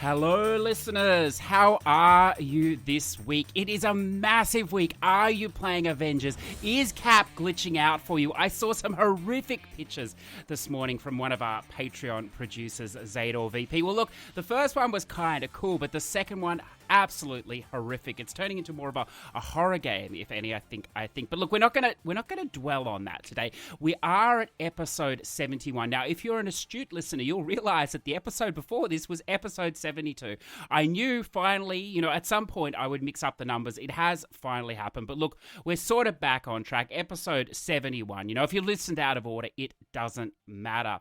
Hello, listeners. How are you this week? It is a massive week. Are you playing Avengers? Is Cap glitching out for you? I saw some horrific pictures this morning from one of our Patreon producers, Zador VP. Well, look, the first one was kind of cool, but the second one, absolutely horrific. It's turning into more of a horror game, if any, I think. But look, we're not gonna dwell on that today. We are at episode 71. Now, if you're an astute listener, you'll realize that the episode before this was episode 72. I knew finally, at some point I would mix up the numbers. It has finally happened. But look, we're sort of back on track. Episode 71. If you listened out of order, it doesn't matter.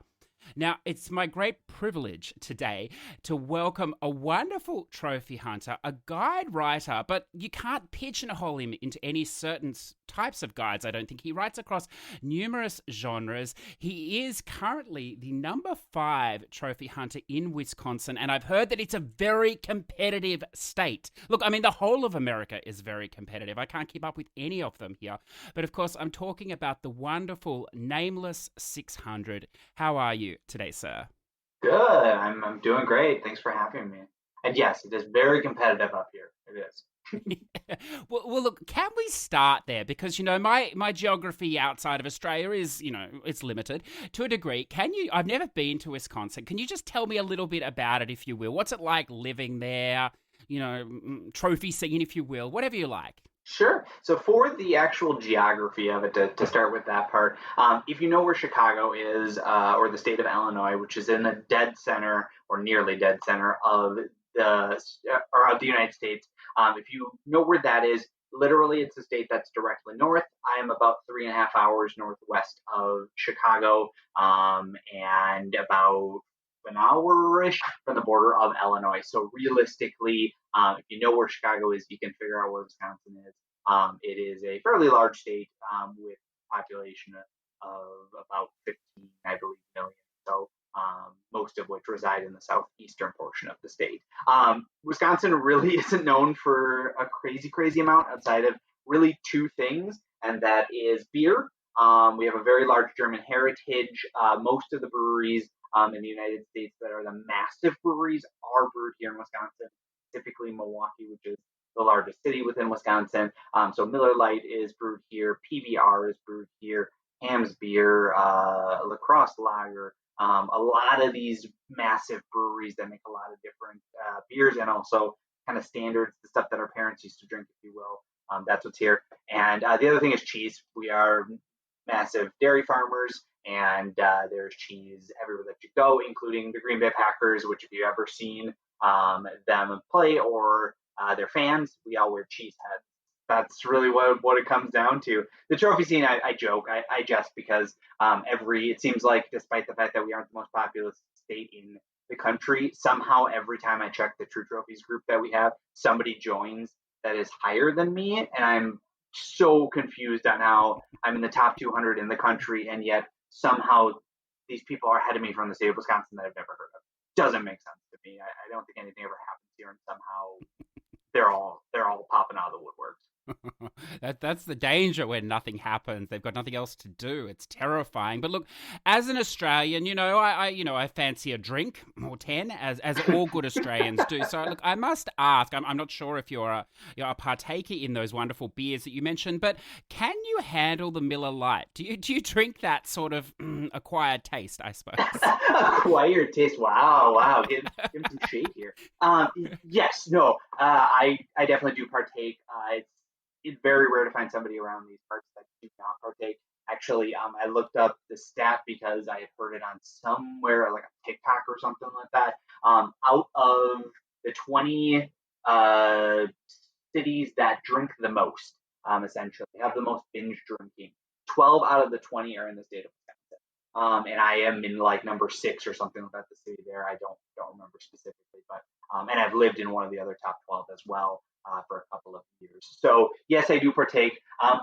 Now, it's my great privilege today to welcome a wonderful trophy hunter, a guide writer, but you can't pigeonhole him into any certain types of guides, I don't think. He writes across numerous genres. He is currently the number 5 trophy hunter in Wisconsin, and I've heard that it's a very competitive state. Look, I mean, the whole of America is very competitive. I can't keep up with any of them here. But of course, I'm talking about the wonderful Nameless 600. How are you today, sir? Good. I'm doing great. Thanks for having me. And yes, it is very competitive up here. It is. Well, look, can we start there? Because, my geography outside of Australia is, it's limited to a degree. I've never been to Wisconsin. Can you just tell me a little bit about it, if you will? What's it like living there? Trophy scene, if you will, whatever you like. Sure. So for the actual geography of it, to start with that part, if you know where Chicago is, or the state of Illinois, which is in the dead center or nearly dead center of the United States, if you know where that is, literally it's a state that's directly north. I am about 3.5 hours northwest of Chicago, and about an hour-ish from the border of Illinois. So realistically, if you know where Chicago is, you can figure out where Wisconsin is. It is a fairly large state, with a population of about 15, I believe, million. So most of which reside in the southeastern portion of the state. Wisconsin really isn't known for a crazy amount outside of really 2 things, and that is beer. We have a very large German heritage. Most of the breweries in the United States that are the massive breweries are brewed here in Wisconsin, typically Milwaukee, which is the largest city within Wisconsin. So Miller Lite is brewed here, PBR is brewed here, Ham's Beer, Lacrosse Lager, a lot of these massive breweries that make a lot of different beers, and also kind of standards, the stuff that our parents used to drink, if you will. That's what's here. And the other thing is cheese. We are massive dairy farmers, and there's cheese everywhere that you go, including the Green Bay Packers, which if you've ever seen them play or their fans, we all wear cheese heads. That's really what it comes down to. The trophy scene, I joke, I jest, because it seems like, despite the fact that we aren't the most populous state in the country, somehow every time I check the True Trophies group that we have, somebody joins that is higher than me, and I'm so confused on how I'm in the top 200 in the country, and yet somehow these people are ahead of me from the state of Wisconsin that I've never heard of. Doesn't make sense to me. I don't think anything ever happens here, and somehow they're all popping out of the woodworks. That's the danger when nothing happens. They've got nothing else to do. It's terrifying. But look, as an Australian, I fancy a drink or 10, as all good Australians do. So look, I must ask. I'm not sure if you're a partaker in those wonderful beers that you mentioned, but can you handle the Miller Lite? Do you drink that sort of acquired taste, I suppose? Acquired taste. Wow. Give him some shade here. Yes. No. I definitely do partake. It's very rare to find somebody around these parts that do not partake. Actually, I looked up the stat because I had heard it on somewhere, like a TikTok or something like that. Out of the 20 cities that drink the most, essentially, have the most binge drinking, 12 out of the 20 are in the state of Wisconsin. And I am in like number 6 or something like that, the city there. I don't remember specifically, but and I've lived in one of the other top 12 as well. For a couple of years. So yes, I do partake.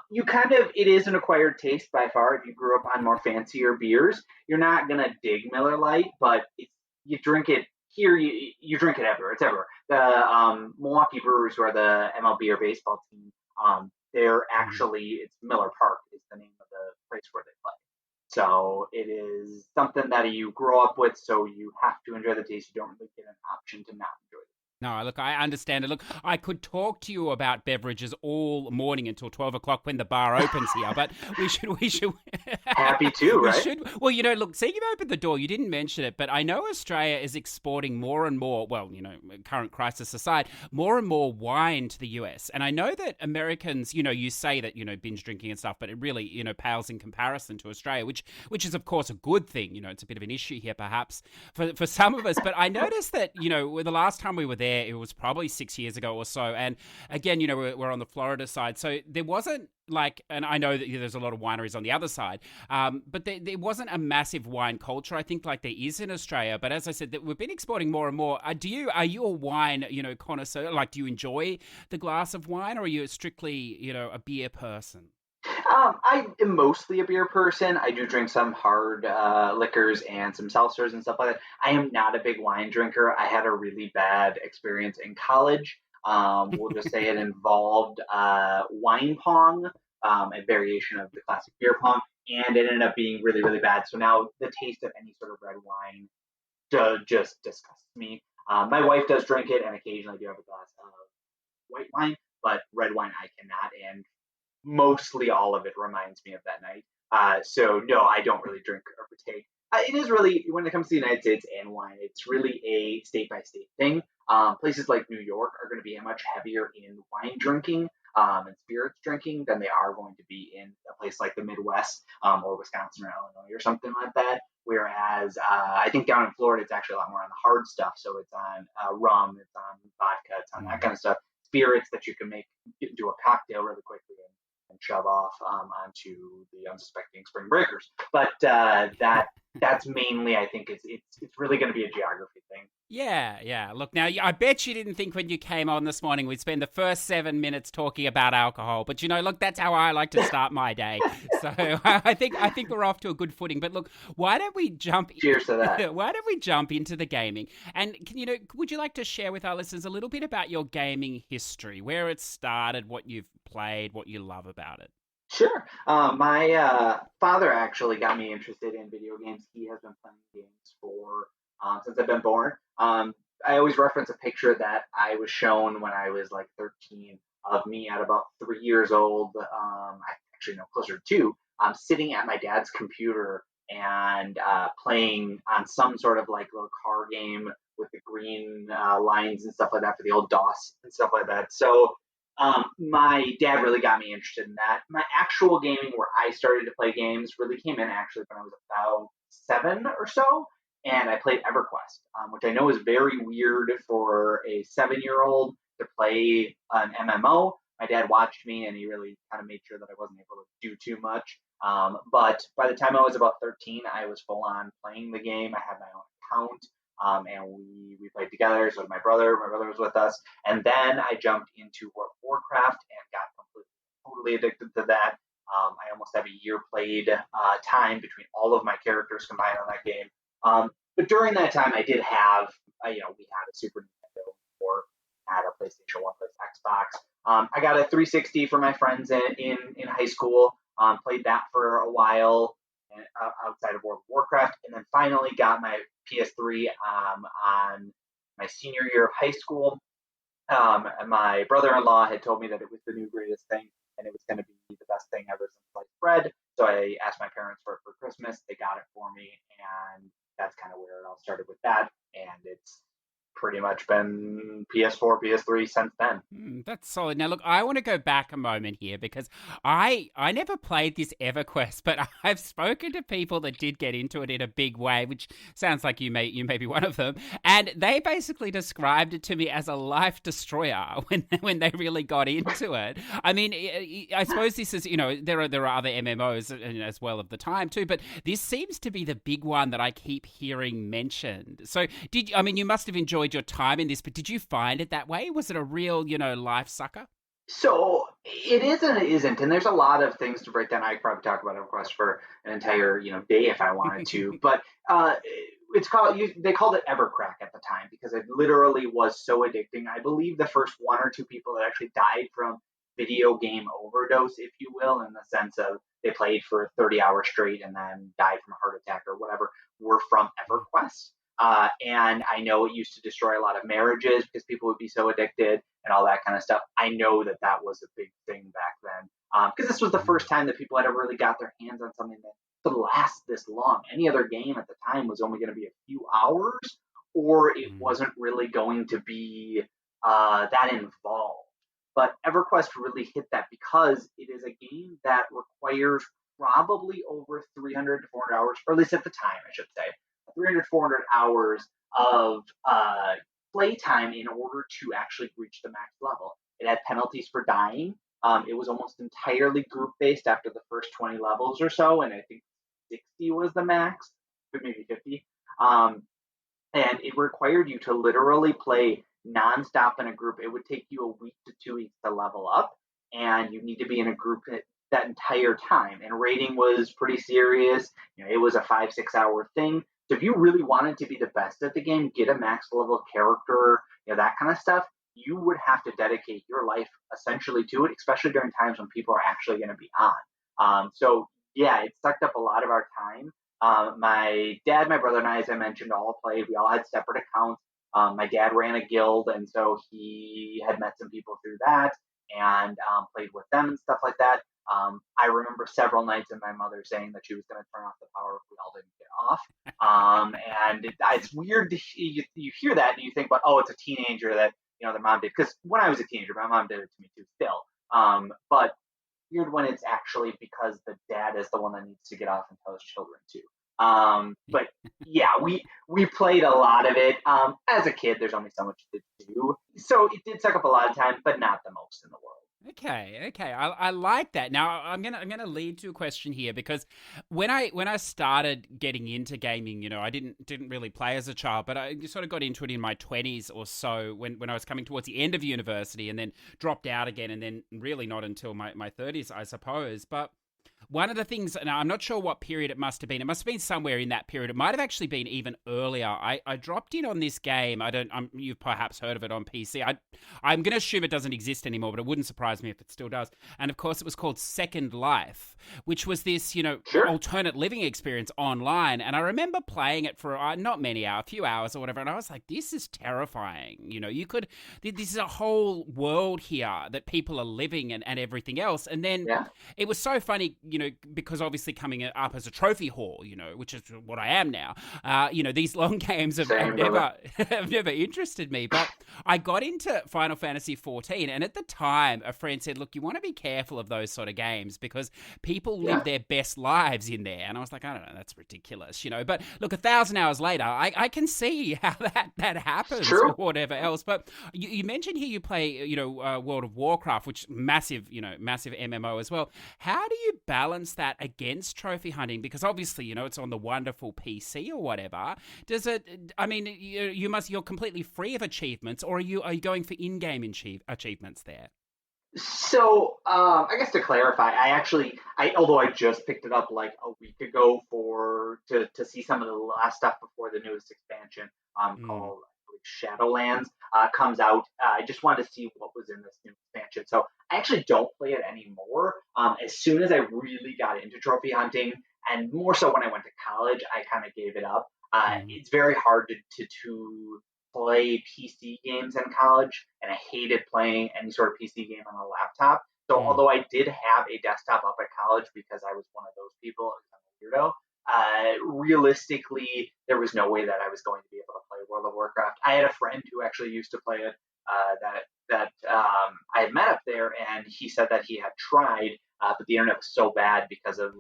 It is an acquired taste by far. If you grew up on more fancier beers, you're not going to dig Miller Lite, but you drink it here, you drink it everywhere. It's everywhere. The Milwaukee Brewers, who are the MLB or baseball team, they're actually, it's Miller Park is the name of the place where they play. So it is something that you grow up with, so you have to enjoy the taste. You don't really get an option to not enjoy it. No, look, I understand it. Look, I could talk to you about beverages all morning until 12 o'clock when the bar opens here, but we should, Happy to, we right? should, well, look, see, you've opened the door. You didn't mention it, but I know Australia is exporting more and more, well, current crisis aside, more and more wine to the US. And I know that Americans, you say that, binge drinking and stuff, but it really, pales in comparison to Australia, which is, of course, a good thing. It's a bit of an issue here, perhaps, for some of us. But I noticed that, the last time we were there, it was probably 6 years ago or so. And again, we're on the Florida side. So there wasn't and I know that there's a lot of wineries on the other side, but there wasn't a massive wine culture, I think, like there is in Australia. But as I said, that we've been exporting more and more. Are you a wine, connoisseur? Like, do you enjoy the glass of wine, or are you strictly, a beer person? I am mostly a beer person. I do drink some hard liquors and some seltzers and stuff like that. I am not a big wine drinker. I had a really bad experience in college. We'll just say it involved wine pong, a variation of the classic beer pong, and it ended up being really, really bad. So now the taste of any sort of red wine just disgusts me. My wife does drink it, and occasionally do have a glass of white wine, but red wine I cannot. And mostly all of it reminds me of that night. So no, I don't really drink or partake. It is really, when it comes to the United States and wine, it's really a state by state thing. Places like New York are going to be much heavier in wine drinking and spirits drinking than they are going to be in a place like the Midwest or Wisconsin or Illinois or something like that. Whereas I think down in Florida, it's actually a lot more on the hard stuff. So it's on rum, it's on vodka, it's on that kind of stuff. Spirits that you can make do a cocktail really quickly and shove off onto the unsuspecting spring breakers. But that's mainly, I think, it's really going to be a geography thing. Yeah. Look, now, I bet you didn't think when you came on this morning we'd spend the first 7 minutes talking about alcohol. But, look, that's how I like to start my day. So I think we're off to a good footing. But, look, why don't we jump... Cheers to that. Why don't we jump into the gaming? And, would you like to share with our listeners a little bit about your gaming history, where it started, what you've played, what you love about it? Sure. My father actually got me interested in video games. He has been playing games for since I've been born. I always reference a picture that I was shown when I was like 13 of me at about 3 years old. I actually know closer to two. Sitting at my dad's computer and playing on some sort of like little car game with the green lines and stuff like that for the old DOS and stuff like that. So my dad really got me interested in that. My actual gaming, where I started to play games, really came in actually when I was about 7 or so, and I played EverQuest, which I know is very weird for a 7-year-old to play an MMO. My dad watched me, and he really kind of made sure that I wasn't able to do too much. But by the time I was about 13, I was full on playing the game. I had my own account. And we played together. So did my brother. My brother was with us. And then I jumped into World of Warcraft and got totally addicted to that. I almost have a year played time between all of my characters combined on that game. But during that time, I did have, we had a Super Nintendo or had a PlayStation 1, Xbox. I got a 360 for my friends in high school. Played that for a while outside of World of Warcraft, and then finally got my PS3 on my senior year of high school. My brother-in-law had told me that it was the new greatest thing, and it was going to be the best thing ever since sliced bread. So I asked my parents for it for Christmas. They got it for me, and that's kind of where it all started with that. And it's pretty much been PS4, PS3 since then. That's solid. Now, look, I want to go back a moment here because I never played this EverQuest, but I've spoken to people that did get into it in a big way, which sounds like you may be one of them, and they basically described it to me as a life destroyer when they really got into it. I mean, I suppose this is, there are other MMOs as well of the time too, but this seems to be the big one that I keep hearing mentioned. So you must have enjoyed your time in this, but did you find it that way? Was it a real, life sucker? So it is and it isn't, and there's a lot of things to break down. I could probably talk about EverQuest for an entire, day if I wanted to. But they called it Evercrack at the time because it literally was so addicting. I believe the first one or two people that actually died from video game overdose, if you will, in the sense of they played for 30 hours straight and then died from a heart attack or whatever, were from EverQuest. And I know it used to destroy a lot of marriages because people would be so addicted and all that kind of stuff. I know that that was a big thing back then because this was the first time that people had ever really got their hands on something that could last this long. Any other game at the time was only going to be a few hours, or it wasn't really going to be that involved. But EverQuest really hit that because it is a game that requires probably over 300 to 400 hours, or at least at the time, I should say, 300, 400 hours of playtime in order to actually reach the max level. It had penalties for dying. It was almost entirely group based after the first 20 levels or so, and I think 60 was the max, maybe 50. And it required you to literally play nonstop in a group. It would take you a week to 2 weeks to level up, and you need to be in a group that entire time. And rating was pretty serious. It was a 5-6 hour thing. So if you really wanted to be the best at the game, get a max level character, that kind of stuff, you would have to dedicate your life essentially to it, especially during times when people are actually going to be on. So yeah, it sucked up a lot of our time. My dad, my brother, and I, as I mentioned, all played. We all had separate accounts. My dad ran a guild, and so he had met some people through that and played with them and stuff like that. I remember several nights of my mother saying that she was going to turn off the power if we all didn't get off. And it's weird to you hear that and you think, but it's a teenager that their mom did. Because when I was a teenager, my mom did it to me too still. But weird when it's actually because the dad is the one that needs to get off and tell his children too. But yeah, we played a lot of it. As a kid, there's only so much to do. So it did suck up a lot of time, but not the most in the world. Okay. I like that. Now I'm gonna lead to a question here because when I started getting into gaming, I didn't really play as a child, but I sort of got into it in my 20s or so when I was coming towards the end of university and then dropped out again, and then really not until my 30s, I suppose. But one of the things, and I'm not sure what period it must have been. It must have been somewhere in that period. It might have actually been even earlier. I dropped in on this game. You've perhaps heard of it on PC. I'm going to assume it doesn't exist anymore, but it wouldn't surprise me if it still does. And of course, it was called Second Life, which was this, Sure. alternate living experience online. And I remember playing it for not many hours, a few hours or whatever. And I was like, this is terrifying. This is a whole world here that people are living and everything else. And then it was so funny, because obviously coming up as a trophy whore, which is what I am now, these long games have never interested me. But I got into Final Fantasy 14, and at the time, a friend said, look, you want to be careful of those sort of games because people live their best lives in there. And I was like, I don't know, that's ridiculous, But look, 1,000 hours later, I can see how that happens or whatever else. But you mentioned here you play, World of Warcraft, which massive MMO as well. How do you balance that against trophy hunting? Because obviously, it's on the wonderful PC or whatever. Does it? I mean, you're completely free of achievements, or are you going for in-game achievements there? So, I guess to clarify, although I just picked it up like a week ago to see some of the last stuff before the newest expansion, called Shadowlands, comes out. I just wanted to see what was in this new expansion. So I actually don't play it anymore. As soon as I really got into trophy hunting, and more so when I went to college, I kind of gave it up. It's very hard to play PC games in college, and I hated playing any sort of PC game on a laptop. So although I did have a desktop up at college because I was one of those people, I'm a weirdo, realistically, there was no way that I was going to be able to play World of Warcraft. I had a friend who actually used to play it that I had met up there, and he said that he had tried, but the internet was so bad because of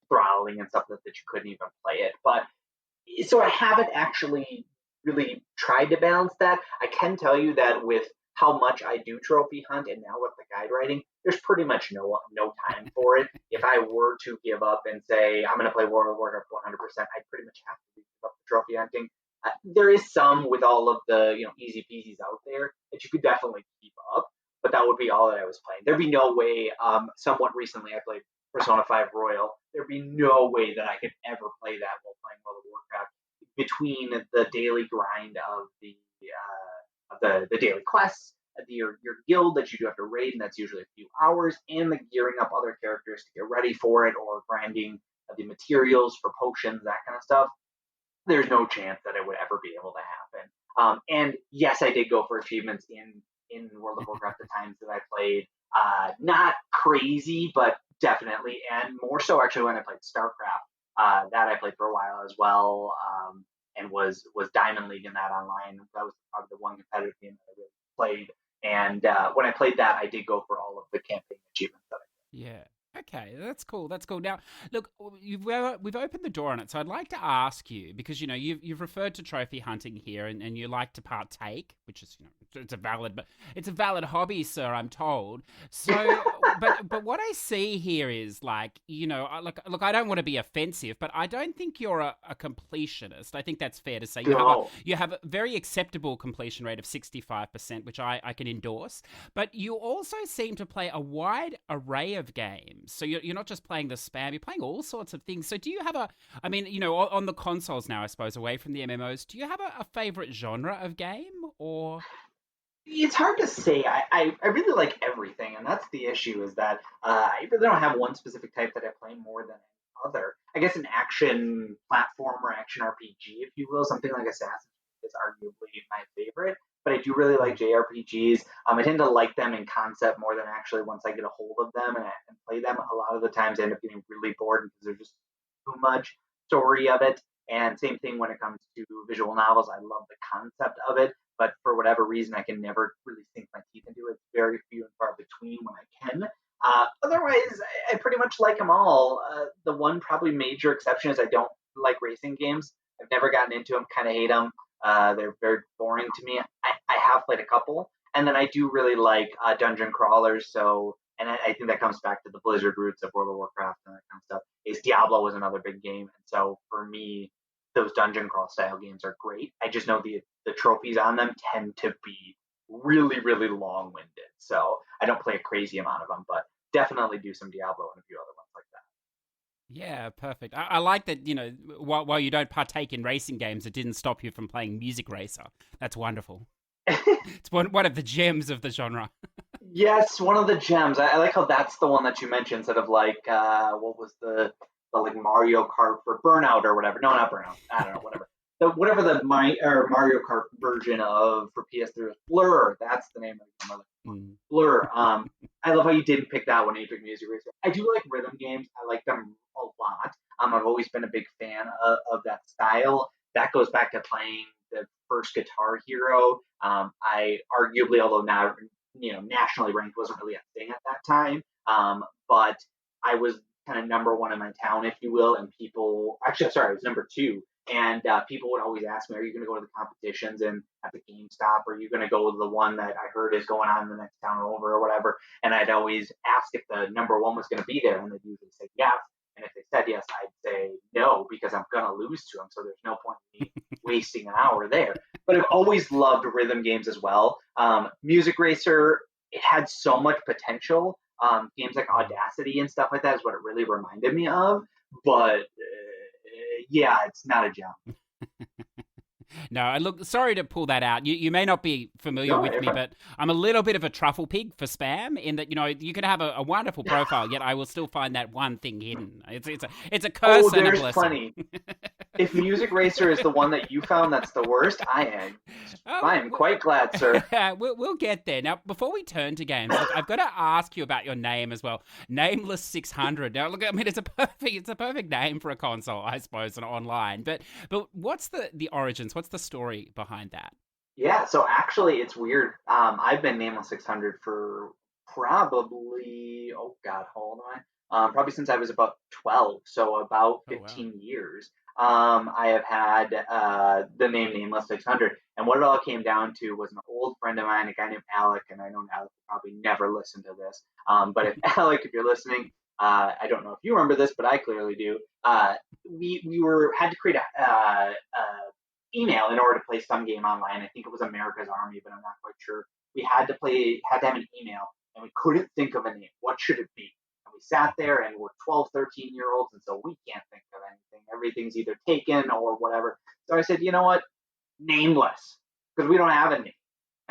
throttling and stuff that you couldn't even play it. But so I haven't actually really tried to balance that. I can tell you that with how much I do trophy hunt and now with the guide writing, there's pretty much no time for it. If I were to give up and say I'm going to play World of Warcraft 100%, I'd pretty much have to give up the trophy hunting. There is some with all of the easy peasies out there that you could definitely keep up, but that would be all that I was playing. There'd be no way. Somewhat recently, I played Persona 5 Royal. There'd be no way that I could ever play that while playing World of Warcraft. Between the daily grind of the daily quests, your guild that you do have to raid, and that's usually a few hours, and the gearing up other characters to get ready for it, or grinding the materials for potions, that kind of stuff, there's no chance that it would ever be able to happen. And yes, I did go for achievements in World of Warcraft the times that I played. Not crazy, but definitely, and more so actually when I played StarCraft. That I played for a while as well, and was Diamond League in that online. That was probably the one competitive game that I really played. And when I played that, I did go for all of the campaign achievements that I did. Yeah. Okay, that's cool. That's cool. Now, look, we've opened the door on it, so I'd like to ask you because you've referred to trophy hunting here, and you like to partake, which is it's a valid hobby, sir. I'm told. So, but what I see here is like look, I don't want to be offensive, but I don't think you're a completionist. I think that's fair to say. No. You have a very acceptable completion rate of 65%, which I can endorse. But you also seem to play a wide array of games. So you're not just playing the spam, you're playing all sorts of things. So do you have on the consoles now, I suppose, away from the MMOs, do you have a favorite genre of game or? It's hard to say. I really like everything, and that's the issue. Is that I really don't have one specific type that I play more than any other. I guess an action platform or action RPG, if you will, something like Assassin's Creed is arguably my favorite. But I do really like JRPGs. I tend to like them in concept more than actually once I get a hold of them and play them. A lot of the times I end up getting really bored because there's just too much story of it. And same thing when it comes to visual novels. I love the concept of it, but for whatever reason, I can never really sink my teeth into it. Very few and far between when I can. Otherwise, I pretty much like them all. The one probably major exception is I don't like racing games. I've never gotten into them, kind of hate them. They're very boring to me. I have played a couple, and then I do really like dungeon crawlers. So, and I think that comes back to the Blizzard roots of World of Warcraft and that kind of stuff. Is Diablo was another big game, and so for me, those dungeon crawl style games are great. I just know the trophies on them tend to be really really long winded. So I don't play a crazy amount of them, but definitely do some Diablo and a few other ones like that. Yeah, perfect. I like that, while you don't partake in racing games, it didn't stop you from playing Music Racer. That's wonderful. It's one of the gems of the genre. Yes, one of the gems. I like how that's the one that you mentioned instead of like what was the like Mario Kart for Burnout or whatever. No, not Burnout. I don't know, whatever. Whatever the Mario Kart version of for PS3 is Blur. That's the name of the mother. Blur. I love how you didn't pick that one and you took Music Racer. I do like rhythm games. I like them a lot. I've always been a big fan of that style. That goes back to playing the first Guitar Hero. I arguably, although not nationally ranked, wasn't really a thing at that time. But I was kind of number one in my town, if you will, and people actually, sorry, I was number two. And people would always ask me, "Are you going to go to the competitions and at the GameStop? Or are you going to go to the one that I heard is going on in the next town over or whatever?" And I'd always ask if the number one was going to be there, and they'd usually say yes. And if they said yes, I'd say no because I'm going to lose to them. So there's no point in me wasting an hour there. But I've always loved rhythm games as well. Music Racer, it had so much potential. Games like Audacity and stuff like that is what it really reminded me of. But yeah, it's not a jump. No, look, sorry to pull that out. You may not be familiar with me, but I'm a little bit of a truffle pig for spam in that, you can have a wonderful profile, yet I will still find that one thing hidden. It's a curse and a blessing. Plenty. If Music Racer is the one that you found that's the worst, I am quite glad, sir. We'll get there. Now, before we turn to games, look, I've got to ask you about your name as well. Nameless 600. Now, look, I mean, it's a perfect name for a console, I suppose, and online. But what's the origins? What's the story behind that? Yeah, so actually, it's weird. I've been Nameless 600 for probably, oh God, how old am I? Probably since I was about 12, so about 15 years. I have had the name Nameless 600, and what it all came down to was an old friend of mine, a guy named Alec, and I know Alec will probably never listen to this, but if Alec, if you're listening, I don't know if you remember this, but I clearly do. We had to create a email in order to play some game online. I think it was America's Army, but I'm not quite sure. We had to have an email, and we couldn't think of a name. What should it be? And we sat there, and we're 12, 13-year-olds, and so we can't think of anything. Everything's either taken or whatever. So I said, you know what? Nameless, because we don't have a name.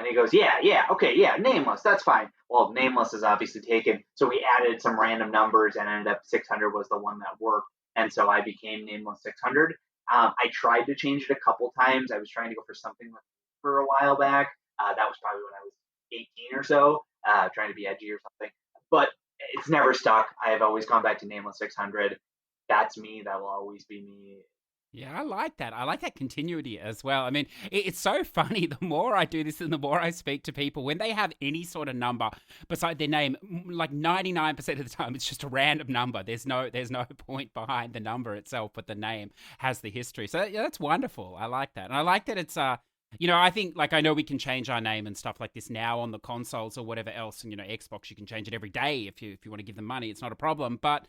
And he goes, yeah, okay, yeah, Nameless, that's fine. Well, Nameless is obviously taken, so we added some random numbers and ended up 600 was the one that worked. And so I became Nameless 600. I tried to change it a couple times. I was trying to go for something for a while back. That was probably when I was 18 or so, trying to be edgy or something. But it's never stuck. I have always gone back to Nameless 600. That's me. That will always be me. Yeah, I like that. I like that continuity as well. I mean, it's so funny. The more I do this and the more I speak to people, when they have any sort of number beside their name, like 99% of the time, it's just a random number. There's no point behind the number itself, but the name has the history. So yeah, that's wonderful. I like that. And I like that it's, I think, like, I know we can change our name and stuff like this now on the consoles or whatever else. And, Xbox, you can change it every day if you want to give them money. It's not a problem. But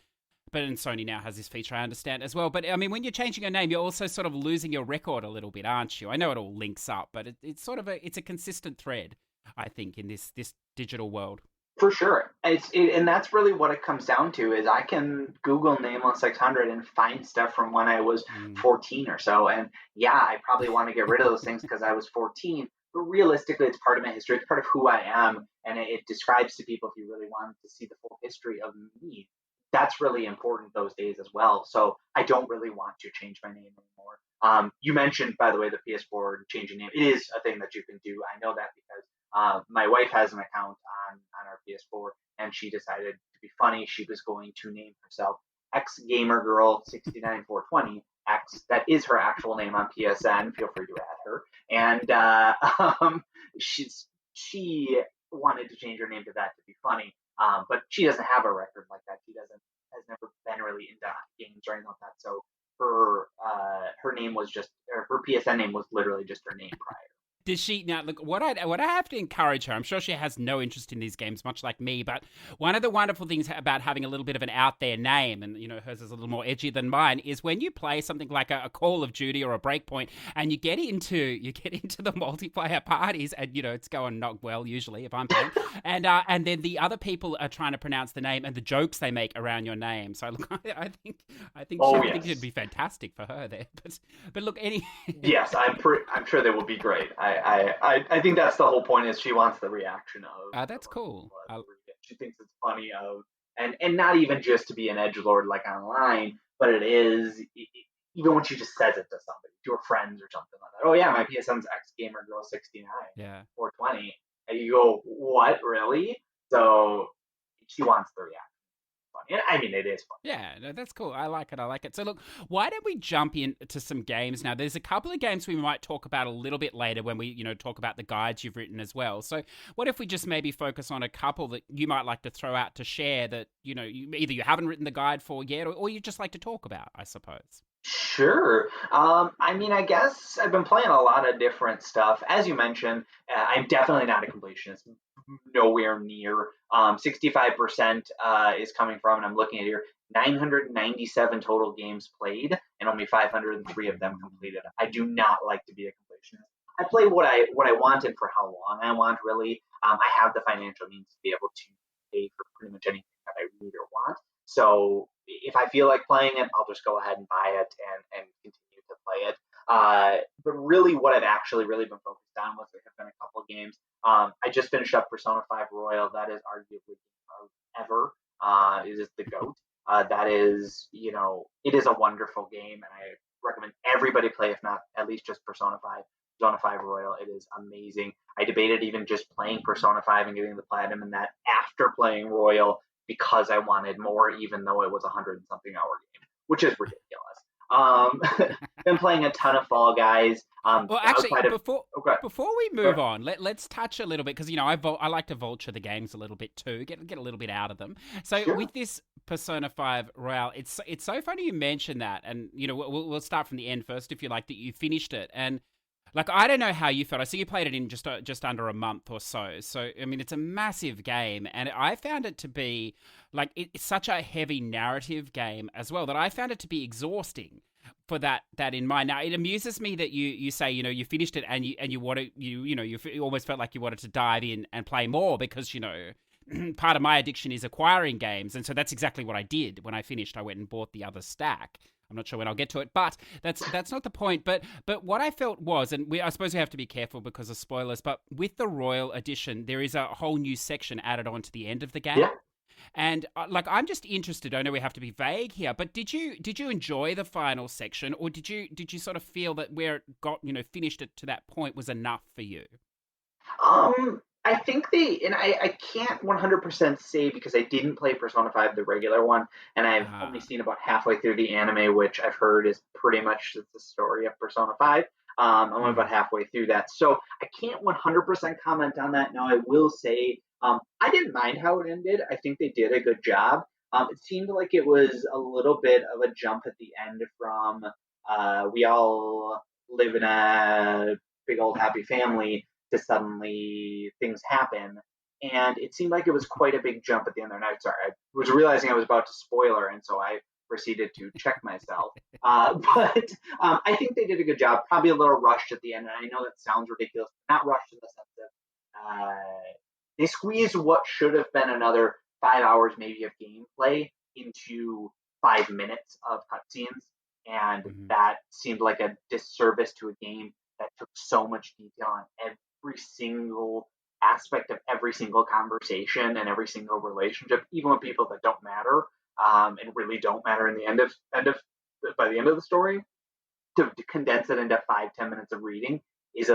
and Sony now has this feature, I understand as well. But I mean, when you're changing your name, you're also sort of losing your record a little bit, aren't you? I know it all links up, but it's sort of it's a consistent thread, I think, in this digital world. For sure. And that's really what it comes down to is I can Google Nameless 600 and find stuff from when I was 14 or so. And yeah, I probably want to get rid of those things because I was 14. But realistically, it's part of my history. It's part of who I am. And it describes to people, if you really wanted to see the full history of me, that's really important those days as well. So I don't really want to change my name anymore. You mentioned, by the way, the PS4 changing name. It is a thing that you can do. I know that because my wife has an account on our PS4, and she decided to be funny. She was going to name herself X Gamer Girl 69420 X. That is her actual name on PSN. Feel free to add her. And she wanted to change her name to that to be funny. But she doesn't have a record like that. She has never been really into games or anything like that. So her name was her PSN name was literally just her name prior. Does she now look what I have to encourage her? I'm sure she has no interest in these games, much like me. But one of the wonderful things about having a little bit of an out there name, and hers is a little more edgy than mine, is when you play something like a Call of Duty or a Breakpoint, and you get into the multiplayer parties, and it's going not well usually if I'm playing, and then the other people are trying to pronounce the name and the jokes they make around your name. So look, I think it'd be fantastic for her there. But look, yes, I'm sure they will be great. I think that's the whole point is she wants the reaction of. That's cool. She thinks it's funny and not even just to be an edgelord like online, but it is even when she just says it to somebody, to her friends or something like that. Oh yeah, my PSN's X Gamer Girl 69. Yeah. 420. And you go, what, really? So she wants the reaction. I mean, it is fun. Yeah, that's cool. I like it. So look, why don't we jump into some games now? There's a couple of games we might talk about a little bit later when we, talk about the guides you've written as well. So what if we just maybe focus on a couple that you might like to throw out to share that, either you haven't written the guide for yet or you just like to talk about, I suppose. Sure. I mean, I guess I've been playing a lot of different stuff. As you mentioned, I'm definitely not a completionist. Nowhere near. 65% is coming from, and I'm looking at here, 997 total games played, and only 503 of them completed. I do not like to be a completionist. I play what I want and for how long I want, really. I have the financial means to be able to pay for pretty much anything that I need or want. So if I feel like playing it, I'll just go ahead and buy it and continue to play it. But really what I've actually really been focused on was there have been a couple of games. I just finished up Persona 5 Royal. That is arguably ever. It is the GOAT. That is, it is a wonderful game, and I recommend everybody play, if not at least just Persona 5. Persona 5 Royal, it is amazing. I debated even just playing Persona 5 and getting the Platinum and that after playing Royal because I wanted more, even though it was 100-something hour game, which is ridiculous. Been playing a ton of Fall Guys. Well, actually, before we move on, let's touch a little bit because I like to vulture the games a little bit too, get a little bit out of them. So sure. With this Persona 5 Royale, it's so funny you mention that, and we'll start from the end first if you like, that you finished it. And like, I don't know how you felt. I see you played it in just under a month or so. So, I mean, it's a massive game. And I found it to be, like, it's such a heavy narrative game as well that I found it to be exhausting for that in mind. Now, it amuses me that you say, you finished it and you wanted, you almost felt like you wanted to dive in and play more because, part of my addiction is acquiring games. And so that's exactly what I did when I finished. I went and bought the other stack. I'm not sure when I'll get to it, but that's not the point. But what I felt was, and I suppose we have to be careful because of spoilers, but with the Royal Edition, there is a whole new section added on to the end of the game. Yeah. And like, I'm just interested. I know we have to be vague here, but did you enjoy the final section, or did you sort of feel that where it got finished it to that point was enough for you? I think I can't 100% say because I didn't play Persona 5, the regular one, and I've only Ah, seen about halfway through the anime, which I've heard is pretty much the story of Persona 5. I'm only about mm, halfway through that. So I can't 100% comment on that. Now, I will say I didn't mind how it ended. I think they did a good job. It seemed like it was a little bit of a jump at the end from we all live in a big old happy family to suddenly things happen. And it seemed like it was quite a big jump at the end of the night. Sorry, I was realizing I was about to spoiler, and so I proceeded to check myself. But I think they did a good job. Probably a little rushed at the end, and I know that sounds ridiculous. Not rushed in the sense of they squeezed what should have been another 5 hours maybe of gameplay into 5 minutes of cutscenes, and mhm. that seemed like a disservice to a game that took so much detail on every single aspect of every single conversation and every single relationship, even with people that don't matter and really don't matter in the end of by the end of the story. To condense it into 5-10 minutes of reading is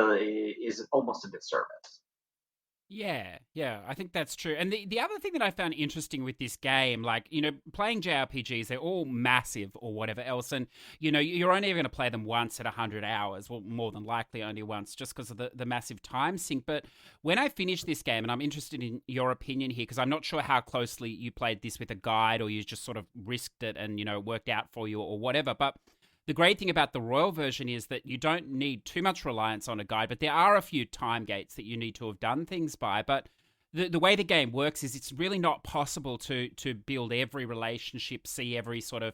almost a disservice. Yeah, yeah, I think that's true. And the other thing that I found interesting with this game, like, playing JRPGs, they're all massive or whatever else. And, you're only going to play them once at 100 hours. Well, more than likely only once, just because of the massive time sink. But when I finished this game, and I'm interested in your opinion here, because I'm not sure how closely you played this with a guide or you just sort of risked it and, worked out for you or whatever. But the great thing about the Royal version is that you don't need too much reliance on a guide, but there are a few time gates that you need to have done things by. But the way the game works is it's really not possible to build every relationship, see every sort of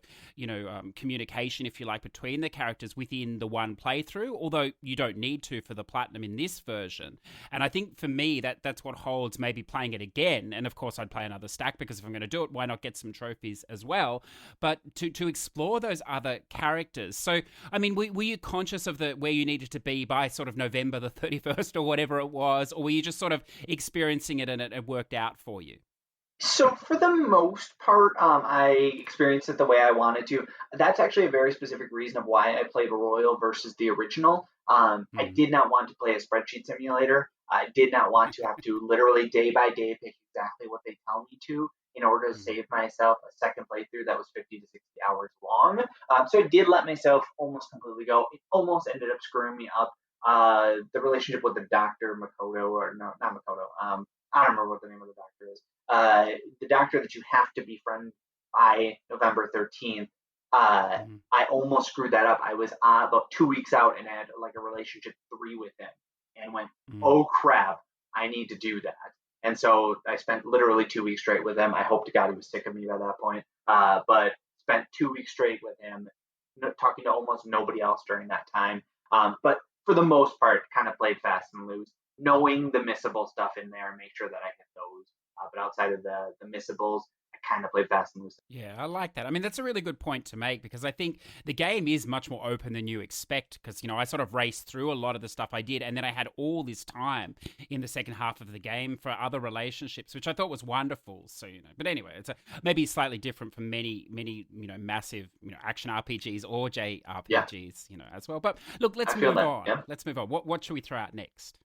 communication, if you like, between the characters within the one playthrough. Although you don't need to for the platinum in this version. And I think for me that's what holds maybe playing it again. And of course I'd play another stack because if I'm going to do it, why not get some trophies as well? But to explore those other characters. So I mean, were you conscious of the where you needed to be by sort of November the 31st or whatever it was, or were you just sort of experiencing it and it worked out for you? So for the most part, I experienced it the way I wanted to. That's actually a very specific reason of why I played Royal versus the original. I Mm, did not want to play a spreadsheet simulator. I did not want to have to literally day by day pick exactly what they tell me to in order to mm, save myself a second playthrough that was 50 to 60 hours long. So I did let myself almost completely go. It almost ended up screwing me up. The relationship with the doctor, Makoto, or no, not Makoto. I don't remember what the name of the doctor is. uh, the doctor that you have to befriend by November 13th. Uh, mm, I almost screwed that up. I was about 2 weeks out and had like a relationship 3 with him and went, mm. oh crap, I need to do that. And so I spent literally 2 weeks straight with him. I hope to God he was sick of me by that point. But spent 2 weeks straight with him, talking to almost nobody else during that time. But for the most part, kind of played fast and loose, knowing the missable stuff in there, make sure that I hit those. But outside of the missables, I kind of played fast and loose. Yeah, I like that. I mean, that's a really good point to make because I think the game is much more open than you expect. Because, I sort of raced through a lot of the stuff I did, and then I had all this time in the second half of the game for other relationships, which I thought was wonderful. So, but anyway, it's maybe slightly different from many, massive, action RPGs or Yeah, JRPGs, as well. But look, let's I feel move that. on. Yeah. Let's move on. What should we throw out next?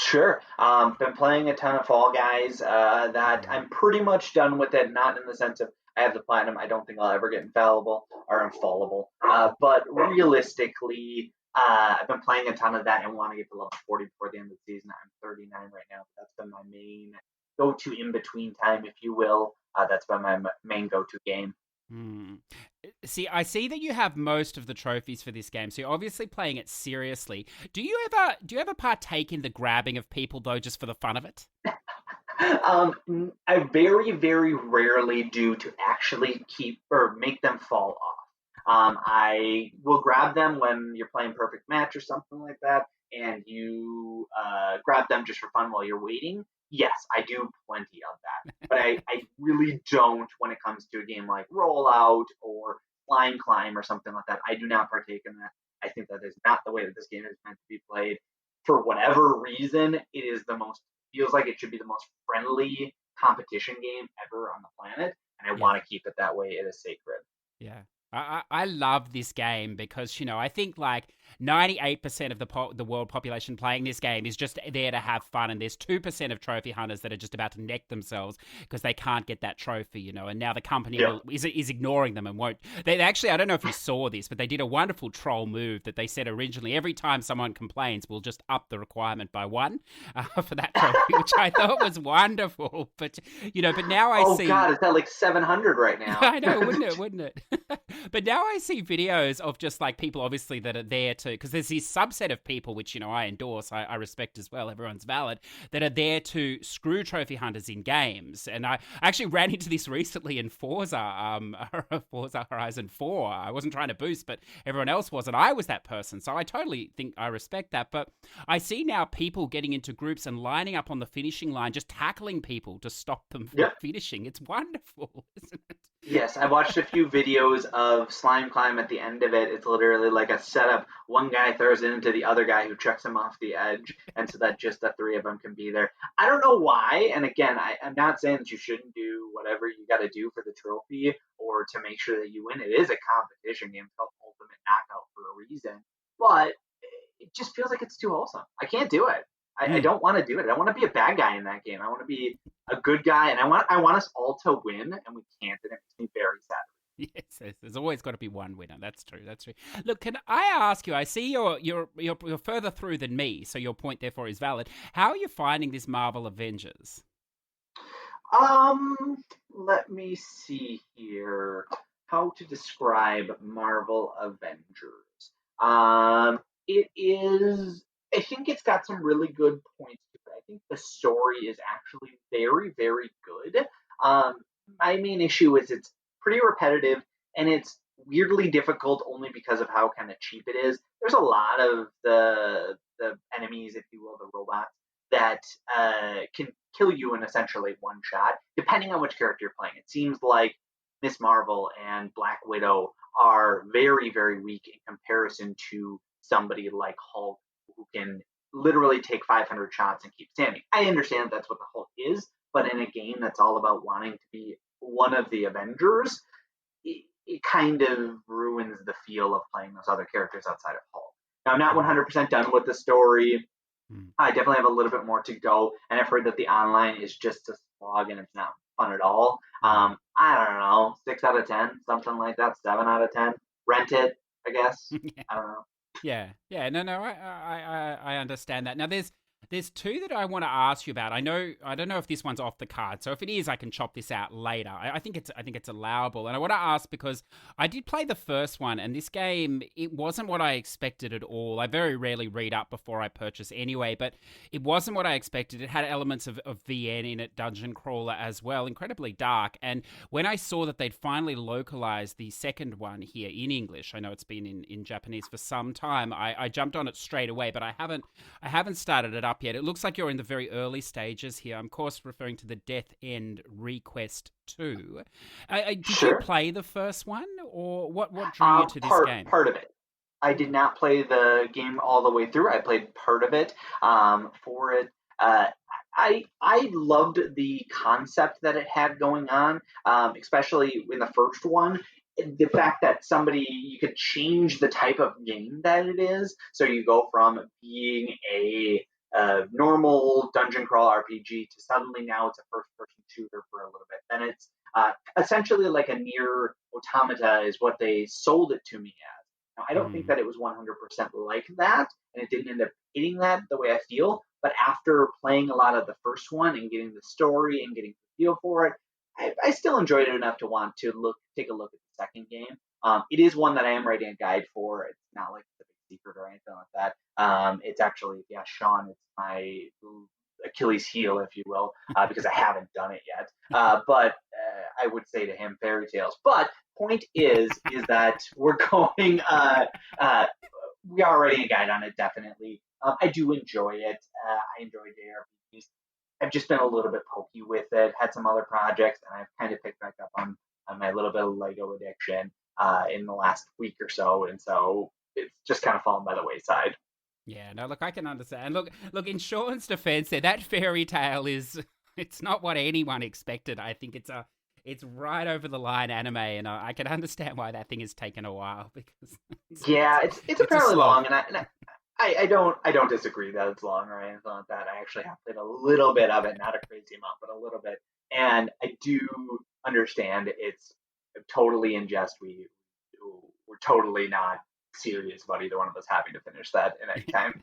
Sure. Been playing a ton of Fall Guys. That Mm, I'm pretty much done with it. Not in the sense of I have the platinum. I don't think I'll ever get infallible or infallible. But realistically, I've been playing a ton of that and want to get to level 40 before the end of the season. I'm 39 right now. That's been my main go-to in between time, if you will. That's been my main go-to game. Hmm. See, I see that you have most of the trophies for this game, so you're obviously playing it seriously. Do you ever partake in the grabbing of people though, just for the fun of it? I very, very rarely do to actually keep or make them fall off. I will grab them when you're playing perfect match or something like that, and you grab them just for fun while you're waiting. Yes, I do plenty of that, but I really don't when it comes to a game like Rollout or slime climb or something like that. I do not partake in that. I think that is not the way that this game is meant to be played. For whatever reason, it is the most feels like it should be the most friendly competition game ever on the planet, and I Yes. want to keep it that way. It is sacred. Yeah. I love this game because, I think like 98% of the world population playing this game is just there to have fun. And there's 2% of trophy hunters that are just about to neck themselves because they can't get that trophy, and now the company is ignoring them and won't. They actually, I don't know if you saw this, but they did a wonderful troll move that they said originally every time someone complains, we'll just up the requirement by one for that trophy, which I thought was wonderful. But, but now I see. Oh, God, is that like 700 right now? I know, wouldn't it? But now I see videos of just like people obviously that are there to, because there's this subset of people, which, I endorse, I respect as well, everyone's valid, that are there to screw trophy hunters in games. And I actually ran into this recently in Forza, Forza Horizon 4. I wasn't trying to boost, but everyone else was, and I was that person. So I totally think I respect that. But I see now people getting into groups and lining up on the finishing line, just tackling people to stop them from finishing. It's wonderful, isn't it? Yes, I watched a few videos of slime climb at the end of it. It's literally like a setup. One guy throws it into the other guy who chucks him off the edge, and so that just the three of them can be there. I don't know why, and again, I'm not saying that you shouldn't do whatever you got to do for the trophy or to make sure that you win. It is a competition game. It's called Ultimate Knockout for a reason, but it just feels like it's too wholesome. I can't do it. I don't want to do it. I want to be a bad guy in that game. I want to be a good guy, and I want us all to win, and we can't, and it makes me very sad. Yes, there's always got to be one winner. That's true. That's true. Look, can I ask you? I see you're further through than me, so your point therefore is valid. How are you finding this Marvel Avengers? Let me see here. How to describe Marvel Avengers? It is. I think it's got some really good points to it. I think the story is actually very, very good. Um, my main issue is it's pretty repetitive and it's weirdly difficult only because of how kind of cheap it is. There's a lot of the enemies, if you will, the robots that can kill you in essentially one shot, depending on which character you're playing. It seems like Miss Marvel and Black Widow are very, very weak in comparison to somebody like Hulk, who can literally take 500 shots and keep standing. I understand that's what the Hulk is, but in a game that's all about wanting to be one of the Avengers, it kind of ruins the feel of playing those other characters outside of Hulk. Now, I'm not 100% done with the story. I definitely have a little bit more to go, and I've heard that the online is just a slog and it's not fun at all. I don't know, 6 out of 10, something like that, 7 out of 10. Rent it, I guess. I don't know. Yeah. No, I understand that. Now, there's two that I want to ask you about. I don't know if this one's off the card, so if it is, I can chop this out later. I think it's allowable, and I want to ask because I did play the first one, and this game, it wasn't what I expected at all. I very rarely read up before I purchase anyway, but it wasn't what I expected. It had elements of VN in it, dungeon crawler as well, incredibly dark. And when I saw that they'd finally localized the second one here in English, I know it's been in Japanese for some time. I jumped on it straight away, but I haven't started it up yet. It looks like you're in the very early stages here. I'm, of course, referring to the Death End Request 2. Did you play the first one, or what drew you to this game? Part of it. I did not play the game all the way through. I played part of it. For it, I loved the concept that it had going on, especially in the first one. The fact that you could change the type of game that it is. So you go from being a normal dungeon crawl RPG to suddenly now it's a first-person shooter for a little bit. Then it's essentially like a near automata is what they sold it to me as. Now, I don't think that it was 100% like that, and it didn't end up hitting that the way I feel. But after playing a lot of the first one and getting the story and getting the feel for it, I still enjoyed it enough to want to take a look at the second game. It is one that I am writing a guide for. It's not like it's a big secret or anything like that. It's actually, Sean, it's my Achilles heel, if you will, because I haven't done it yet. But I would say to him, fairy tales. But point is that we're going. We are writing a guide on it, definitely. I do enjoy it. I enjoy JRPGs. I've just been a little bit pokey with it. Had some other projects, and I've kind of picked back up on my little bit of Lego addiction. in the last week or so, and so it's just kind of fallen by the wayside. Yeah, no, look, I can understand. Look. In Sean's defense, there, that fairy tale is it's not what anyone expected. I think it's right over the line anime, and I can understand why that thing has taken a while because Yeah, it's it's a apparently slog. long, and I don't disagree that it's long or anything like that. I actually have played a little bit of it, not a crazy amount, but a little bit, and I do understand it's totally in jest. We're totally not serious about either one of us having to finish that in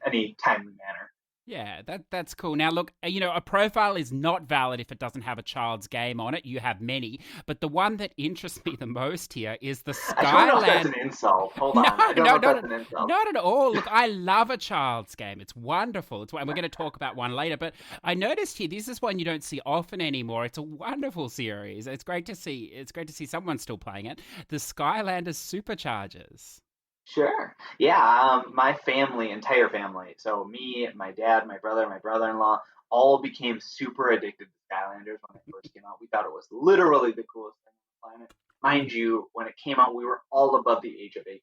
any timely manner. Yeah, that's cool. Now, look, a profile is not valid if it doesn't have a child's game on it. You have many, but the one that interests me the most here is the I don't know if that's Skyland. an insult. Hold No, on, I don't no, know if no, that's no, an insult. not at all. Look, I love a child's game. It's wonderful. And we're going to talk about one later. But I noticed here, this is one you don't see often anymore. It's a wonderful series. It's great to see. It's great to see someone still playing it. The Skylanders Superchargers. Sure. Yeah, my family, entire family. So me, my dad, my brother, my brother-in-law, all became super addicted to Skylanders when it first came out. We thought it was literally the coolest thing on the planet. Mind you, when it came out, we were all above the age of 18.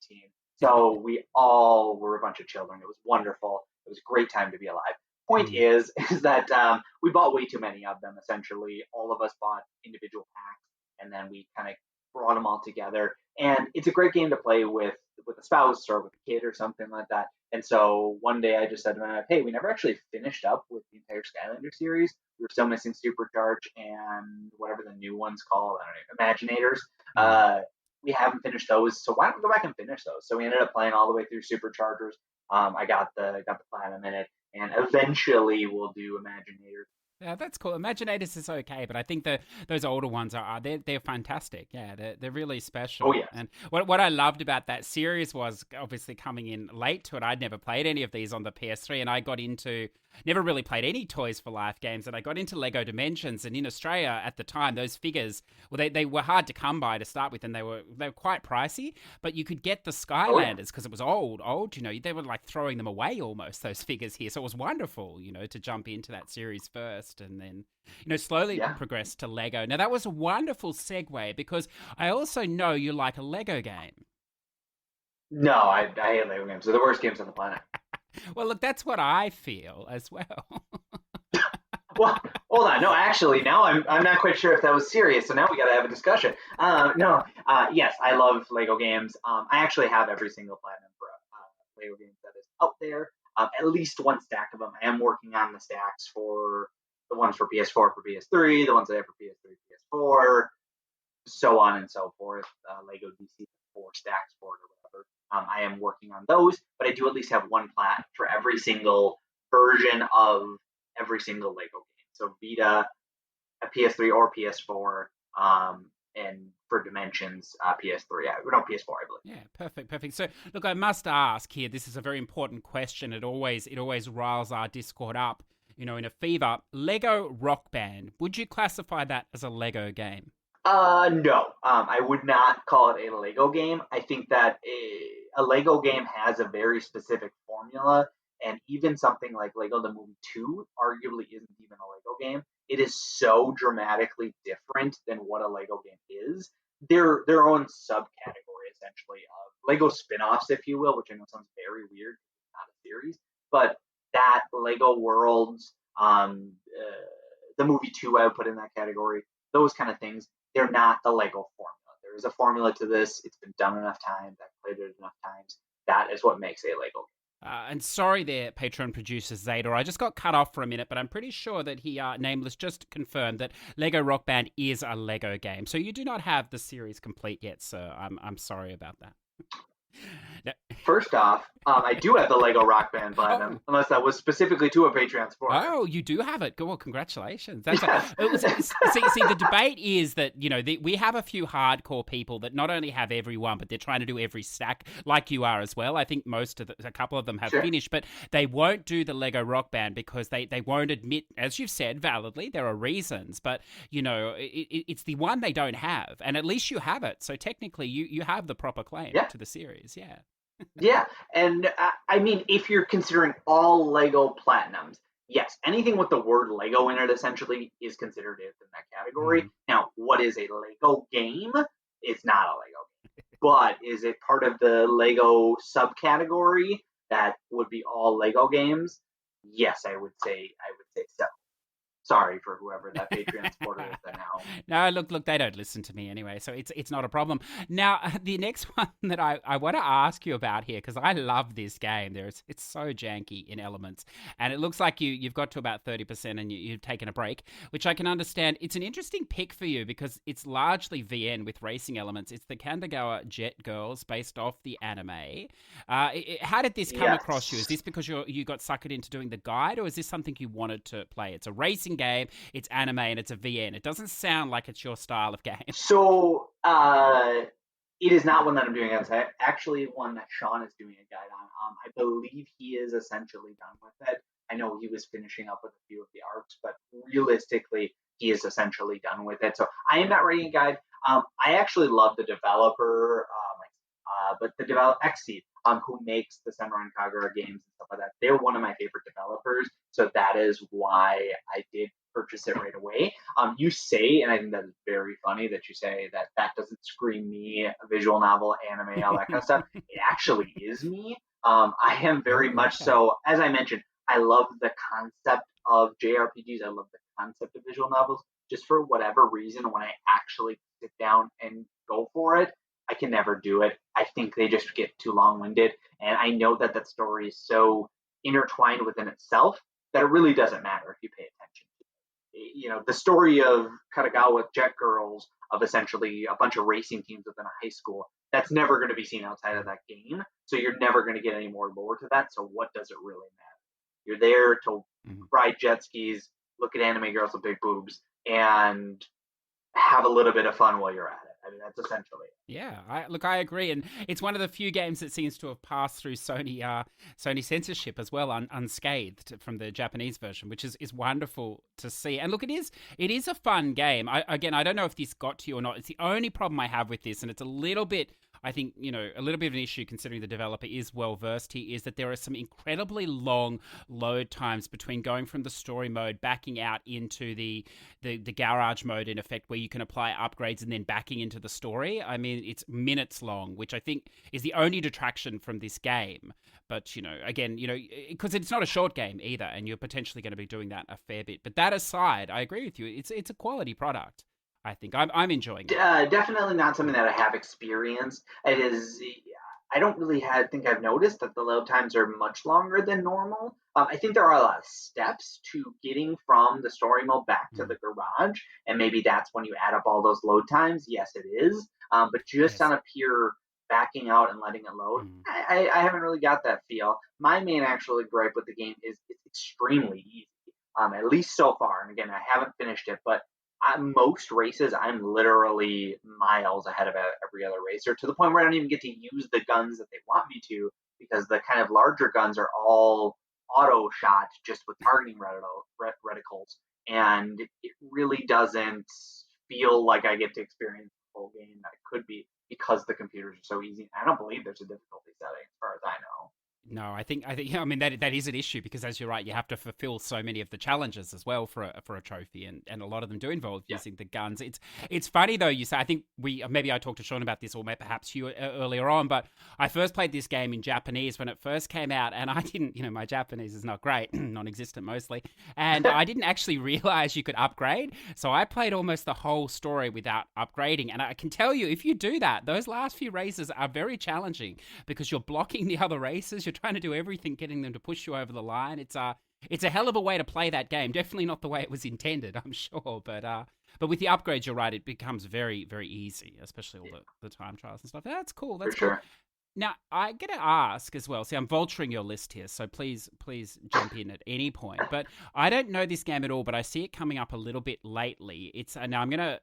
So we all were a bunch of children. It was wonderful. It was a great time to be alive. Point Mm. is that we bought way too many of them, essentially. All of us bought individual packs, and then we kind of brought them all together. And it's a great game to play with a spouse or with a kid or something like that. And so one day I just said to my wife, "Hey, we never actually finished up with the entire Skylander series. We were still missing Supercharge and whatever the new one's called. I don't know, Imaginators. Mm. We haven't finished those, so why don't we go back and finish those?" So we ended up playing all the way through Superchargers. I got the platinum in it, and eventually we'll do Imaginators. Yeah, that's cool. Imaginators is okay, but I think those older ones are they're fantastic. Yeah, they're really Oh special. yes. And what I loved about that series was obviously coming in late to it. I'd never played any of these on the PS3, and I got into never really played any Toys for Life games, and I got into Lego Dimensions. And in Australia at the time, those figures well they were hard to come by to start with, and they were quite pricey. But you could get the Oh yeah. Skylanders because it was old. They were like throwing them away almost those figures here, so it was wonderful. To jump into that series first and then, slowly Yeah. progress to Lego. Now, that was a wonderful segue because I also know you like a Lego game. No, I hate Lego games. They're the worst games on the planet. Well, look, that's what I feel as well. Well, hold on. No, actually, now I'm not quite sure if that was serious. So now we got to have a discussion. No, yes, I love Lego games. I actually have every single platinum for Lego games that is out there. At least one stack of them. I am working on the stacks for the ones for PS4, for PS3, the ones I have for PS3, PS4, so on and so forth. Lego DC 4 stacks for it or whatever. I am working on those, but I do at least have one plat for every single version of every single Lego game. So Vita, a PS3 or PS4, and for Dimensions, PS3. No, PS4, I believe. Yeah, perfect. So, look, I must ask here. This is a very important question. It always riles our Discord up. In a fever. Lego Rock Band. Would you classify that as a Lego game? No, I would not call it a Lego game. I think that a Lego game has a very specific formula, and even something like Lego the Movie 2 arguably isn't even a Lego game. It is so dramatically different than what a Lego game is. They're their own subcategory, essentially, of Lego spin offs, if you will, which I know sounds very weird. It's not a series, but that Lego Worlds, the movie 2, I would put in that category, those kind of things, they're not the Lego formula. There is a formula to this. It's been done enough times. I've played it enough times. That is what makes a Lego game. And sorry there, Patreon producer Zador. I just got cut off for a minute, but I'm pretty sure that Nameless, just confirmed that Lego Rock Band is a Lego game. So you do not have the series complete yet, sir. I'm sorry about that. No. First off, I do have the Lego Rock Band Platinum, unless that was specifically to a Patreon supporter. Oh, you do have it. Well, congratulations. Yes. See, the debate is that, we have a few hardcore people that not only have every one, but they're trying to do every stack like you are as well. I think a couple of them have finished, but they won't do the Lego Rock Band because they won't admit, as you've said, validly, there are reasons, but, it's the one they don't have, and at least you have it. So technically, you have the proper claim to the series, yeah. Yeah, and I mean, if you're considering all Lego Platinums, yes, anything with the word Lego in it essentially is considered in that category. Mm. Now, what is a Lego game? It's not a Lego game. but is it part of the Lego subcategory that would be all Lego games? Yes, I would say so. Sorry for whoever that Patreon supporter is that now. No, look, they don't listen to me anyway, so it's not a problem. Now, the next one that I want to ask you about here, because I love this game. It's so janky in elements, and it looks like you've got to about 30% and you've taken a break, which I can understand. It's an interesting pick for you because it's largely VN with racing elements. It's the Kandagawa Jet Girls based off the anime. How did this come across you? Is this because you got suckered into doing the guide, or is this something you wanted to play? It's a racing game, it's anime, and it's a VN. It doesn't sound like it's your style of game. So it is not one that I'm doing. It's actually one that Sean is doing a guide on. I believe he is essentially done with it. I know he was finishing up with a few of the arcs, but realistically, he is essentially done with it. So I am not writing a guide. I actually love the developer, but the developer Xseed, who makes the Samurai and Kagura games and stuff like that. They're one of my favorite developers, so that is why I did purchase it right away. You say, and I think that is very funny that you say that doesn't scream me, a visual novel, anime, all that kind of stuff. It actually is me. I am very much so, as I mentioned, I love the concept of JRPGs. I love the concept of visual novels. Just for whatever reason, when I actually sit down and go for it, I can never do it. I think they just get too long-winded, and I know that story is so intertwined within itself that it really doesn't matter if you pay attention. The story of Katagawa Jet Girls, of essentially a bunch of racing teams within a high school, that's never going to be seen outside of that game. So you're never going to get any more lore to that. So what does it really matter? You're there to ride jet skis, look at anime girls with big boobs, and have a little bit of fun while you're at it. I mean, that's essentially it. Yeah, I agree, and it's one of the few games that seems to have passed through Sony censorship as well, unscathed from the Japanese version, which is wonderful to see. And look, it is a fun game. I don't know if this got to you or not. It's the only problem I have with this, and it's a little bit. I think, a little bit of an issue considering the developer is well versed here, is that there are some incredibly long load times between going from the story mode, backing out into the garage mode, in effect, where you can apply upgrades and then backing into the story. I mean, it's minutes long, which I think is the only detraction from this game. But, again, because it's not a short game either, and you're potentially going to be doing that a fair bit. But that aside, I agree with you. It's a quality product. I think I'm enjoying it. Definitely not something that I have experienced. It is. I don't really think I've noticed that the load times are much longer than normal. I think there are a lot of steps to getting from the story mode back to the garage, and maybe that's when you add up all those load times. Yes, it is. But just on a pure backing out and letting it load, I haven't really got that feel. My main actually gripe with the game is it's extremely easy, at least so far. And again, I haven't finished it, but most races, I'm literally miles ahead of every other racer, to the point where I don't even get to use the guns that they want me to, because the kind of larger guns are all auto shot just with targeting reticles, and it really doesn't feel like I get to experience the whole game that it could be, because the computers are so easy. I don't believe there's a difficulty setting as far as I know. No, I think I mean that is an issue, because as you're right, you have to fulfill so many of the challenges as well for a trophy, and a lot of them do involve using the guns. It's funny though, you say. I think maybe I talked to Sean about this, or maybe perhaps you earlier on, but I first played this game in Japanese when it first came out, and I didn't, my Japanese is not great, non-existent mostly, and I didn't actually realize you could upgrade. So I played almost the whole story without upgrading, and I can tell you, if you do that, those last few races are very challenging, because you're blocking the other races. You're trying to do everything, getting them to push you over the line. It's a hell of a way to play that game. Definitely not the way it was intended, I'm sure. But with the upgrades, you're right, it becomes very, very easy, especially all the time trials and stuff. That's cool. That's cool. Sure. Now, I got to ask as well. See, I'm vulturing your list here, so please jump in at any point. But I don't know this game at all, but I see it coming up a little bit lately. It's now I'm gonna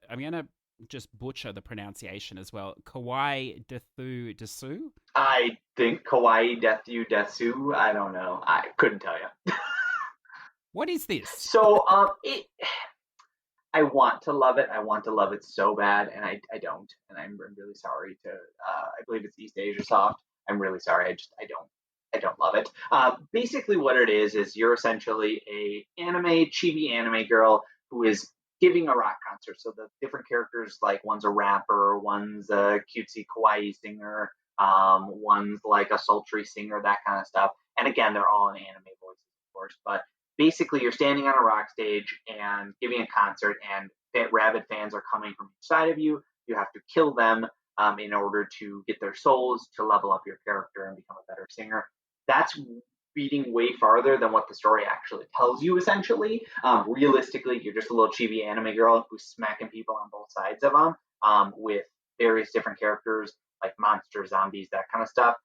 just butcher the pronunciation as well. Kawaii Dethu Desu? I think Kawaii Dethu Desu. I don't know. I couldn't tell you. What is this? So, I want to love it. I want to love it so bad, and I don't. And I'm really sorry to. I believe it's East Asia Soft. I'm really sorry. I don't love it. Basically, what it is you're essentially a chibi anime girl who is giving a rock concert. So the different characters, like one's a rapper, one's a cutesy kawaii singer, one's like a sultry singer, that kind of stuff. And again, they're all in anime voices, of course. But basically, you're standing on a rock stage and giving a concert, and rabid fans are coming from each side of you. You have to kill them in order to get their souls to level up your character and become a better singer. That's reading way farther than what the story actually tells you, essentially. Realistically, you're just a little chibi anime girl who's smacking people on both sides of them with various different characters like monsters, zombies, that kind of stuff.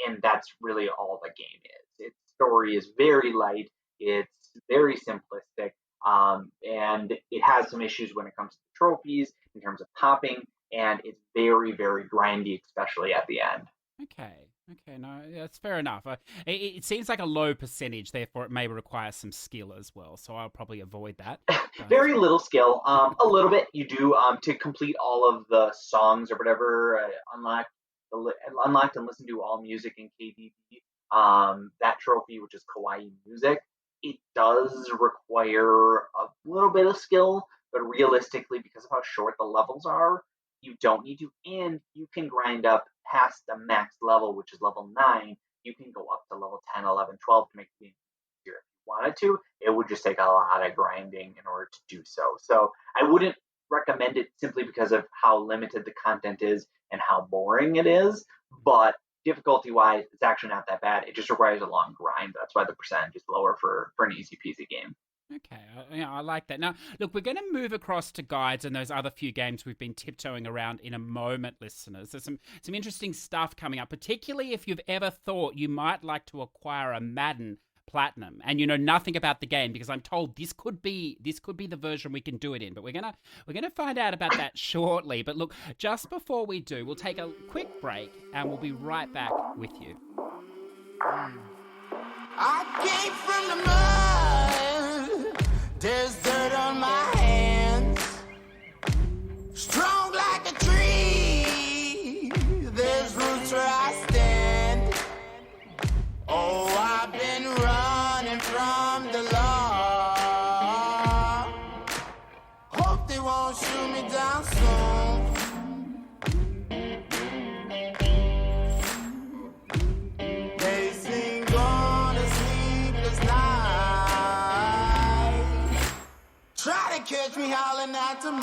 And that's really all the game is. Its story is very light. It's very simplistic. And it has some issues when it comes to trophies in terms of popping. And it's very, very grindy, especially at the end. Okay, no, that's fair enough. It seems like a low percentage, therefore it may require some skill as well, so I'll probably avoid that. Very little skill. A little bit you do to complete all of the songs or whatever, unlocked and listen to all music in KDB. That trophy, which is kawaii music, it does require a little bit of skill, but realistically, because of how short the levels are, you don't need to, and you can grind up past the max level, which is level 9. You can go up to level 10, 11, 12 to make the game easier if you wanted to. It would just take a lot of grinding in order to do so. So I wouldn't recommend it simply because of how limited the content is and how boring it is. But difficulty-wise, it's actually not that bad. It just requires a long grind. That's why the percentage is lower for an easy peasy game. Okay, I like that. Now, look, we're going to move across to guides and those other few games we've been tiptoeing around in a moment, listeners. There's some interesting stuff coming up, particularly if you've ever thought you might like to acquire a Madden Platinum and you know nothing about the game, because I'm told this could be the version we can do it in, but we're gonna find out about that shortly. But look, just before we do, we'll take a quick break and we'll be right back with you. I came from the mud. There's dirt on my hands. Strong like a tree. There's roots where I stand. Oh, I've been running from the law. Hope they won't shoot me down soon. They sing on a sleepless night. Try to catch me howling at the moon.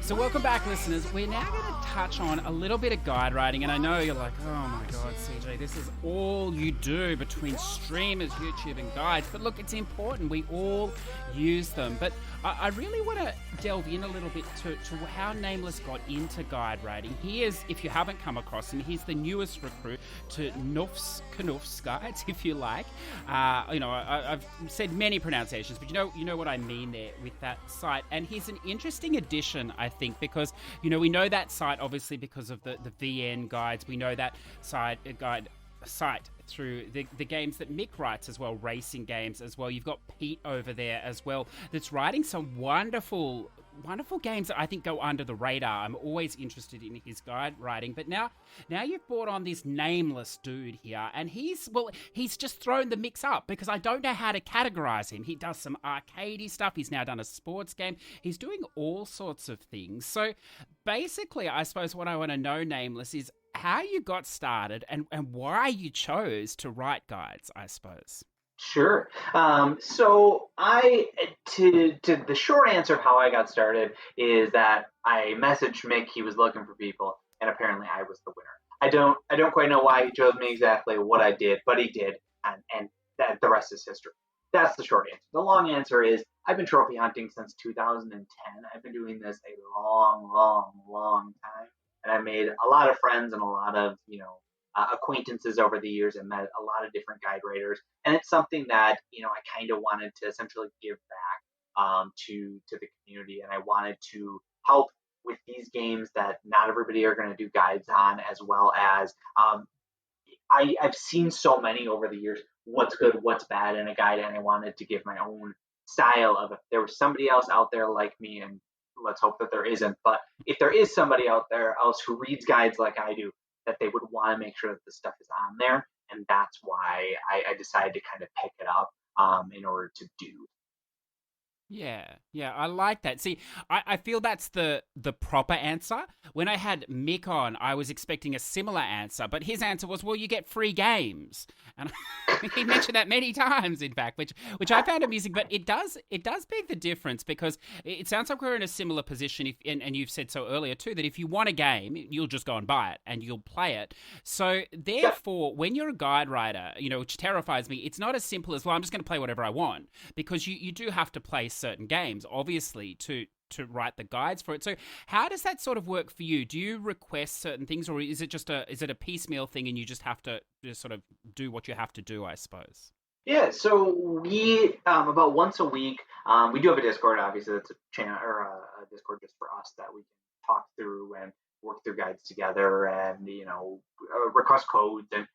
So welcome back, listeners. We're now going to touch on a little bit of guide writing, and I know you're like, oh my God, CJ, this is all you do between streamers, YouTube, and guides. But look, it's important. We all use them. But I really want to delve in a little bit to how Nameless got into guide writing. He is, if you haven't come across him, he's the newest recruit to Knuff's guides, if you like. I've said many pronunciations, but you know what I mean there with that site. And he's an interesting addition, I think, because we know that site obviously because of the VN guides. We know that site through the games that Mick writes as well, racing games as well. You've got Pete over there as well that's writing some wonderful games that I think go under the radar. I'm always interested in his guide writing, but now you've brought on this Nameless dude here, and he's just thrown the mix up because I don't know how to categorize him. He does some arcadey stuff. He's now done a sports game. He's doing all sorts of things. So basically, I suppose what I want to know, Nameless, is how you got started and why you chose to write guides, I suppose. Sure. So the short answer of how I got started is that I messaged Mick. He was looking for people, and apparently I was the winner. I don't quite know why he chose me exactly what I did, but he did, and that the rest is history. That's the short answer. The long answer is I've been trophy hunting since 2010. I've been doing this a long, long, long time, and I made a lot of friends and a lot of acquaintances over the years, and met a lot of different guide writers. And it's something that I kind of wanted to essentially give back to the community, and I wanted to help with these games that not everybody are going to do guides on, as well as I've seen so many over the years, what's good, what's bad in a guide, and I wanted to give my own style of if there was somebody else out there like me, and let's hope that there isn't, but if there is somebody out there else who reads guides like I do, that they would want to make sure that the stuff is on there, and that's why I decided to kind of pick it up in order to do. Yeah, I like that. See, I feel that's the proper answer. When I had Mick on, I was expecting a similar answer, but his answer was, well, you get free games. And he mentioned that many times, in fact, which I found amusing, but it does beg the difference, because it sounds like we're in a similar position, and you've said so earlier too, that if you want a game, you'll just go and buy it and you'll play it. So therefore, when you're a guide writer, which terrifies me, it's not as simple as, well, I'm just going to play whatever I want, because you do have to play certain games, obviously, to write the guides for it. So how does that sort of work for you? Do you request certain things, or is it just a piecemeal thing and you just have to just sort of do what you have to do, I suppose? Yeah, so we about once a week, we do have a Discord. Obviously, that's a channel or a Discord just for us that we can talk through and work through guides together, and request codes and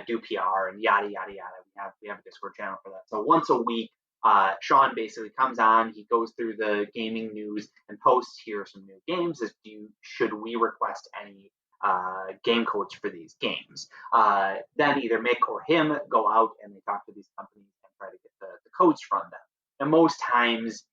do PR and yada yada yada. We have a Discord channel for that. So once a week, Sean basically comes on. He goes through the gaming news and posts, here are some new games. Should we request any game codes for these games? Then either Mick or him go out and they talk to these companies and try to get the codes from them. And most times,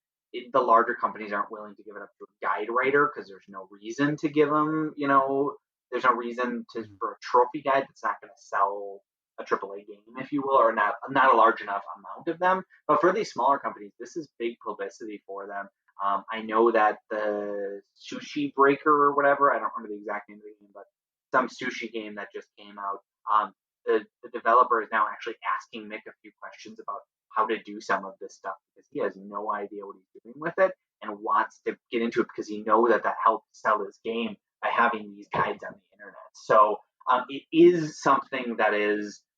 the larger companies aren't willing to give it up to a guide writer, because there's no reason to give them, there's no reason for a trophy guide that's not going to sell a AAA game, if you will, or not a large enough amount of them. But for these smaller companies, this is big publicity for them. I know that the Sushi Breaker or whatever, I don't remember the exact name of the game, but some sushi game that just came out, the developer is now actually asking Mick a few questions about how to do some of this stuff, because he has no idea what he's doing with it and wants to get into it, because he knows that helps sell his game by having these guides on the internet. So it is something that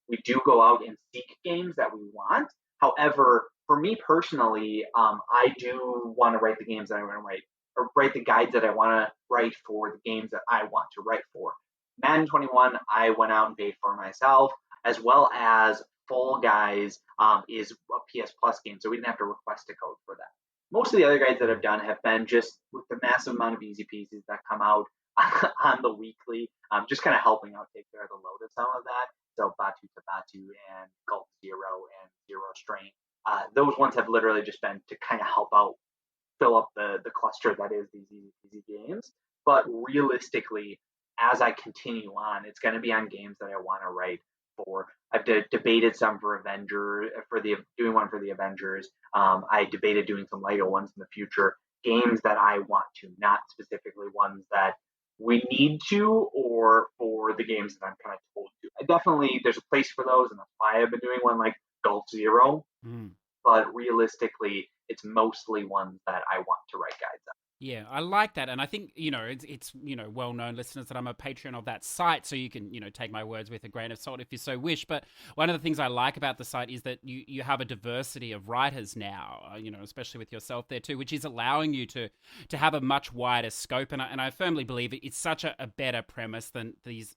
we do go out and seek games that we want. However, for me personally, I do want to write the games that I want to write, or write the guides that I want to write for the games that I want to write for. Madden 21, I went out and paid for myself, as well as Fall Guys is a PS Plus game, so we didn't have to request a code for that. Most of the other guides that I've done have been just with the massive amount of easy pieces that come out on the weekly, just kind of helping out take care of the load of some of that. So Batu to Batu and Gulf Zero and Zero Strain. Those ones have literally just been to kind of help out, fill up the cluster that is these easy games. But realistically, as I continue on, it's going to be on games that I want to write for. I've debated some for Avengers, doing one for the Avengers. I debated doing some Lego ones in the future. Games that I want to, not specifically ones that we need to, or for the games that I'm kind of told to. There's a place for those, and that's why I've been doing one like Gulf Zero. But realistically, it's mostly ones that I want to write guides on. Yeah, I like that. And I think, it's well-known, listeners, that I'm a patron of that site, so you can, take my words with a grain of salt if you so wish. But one of the things I like about the site is that you have a diversity of writers now, especially with yourself there too, which is allowing you to have a much wider scope. And I firmly believe it's such a better premise than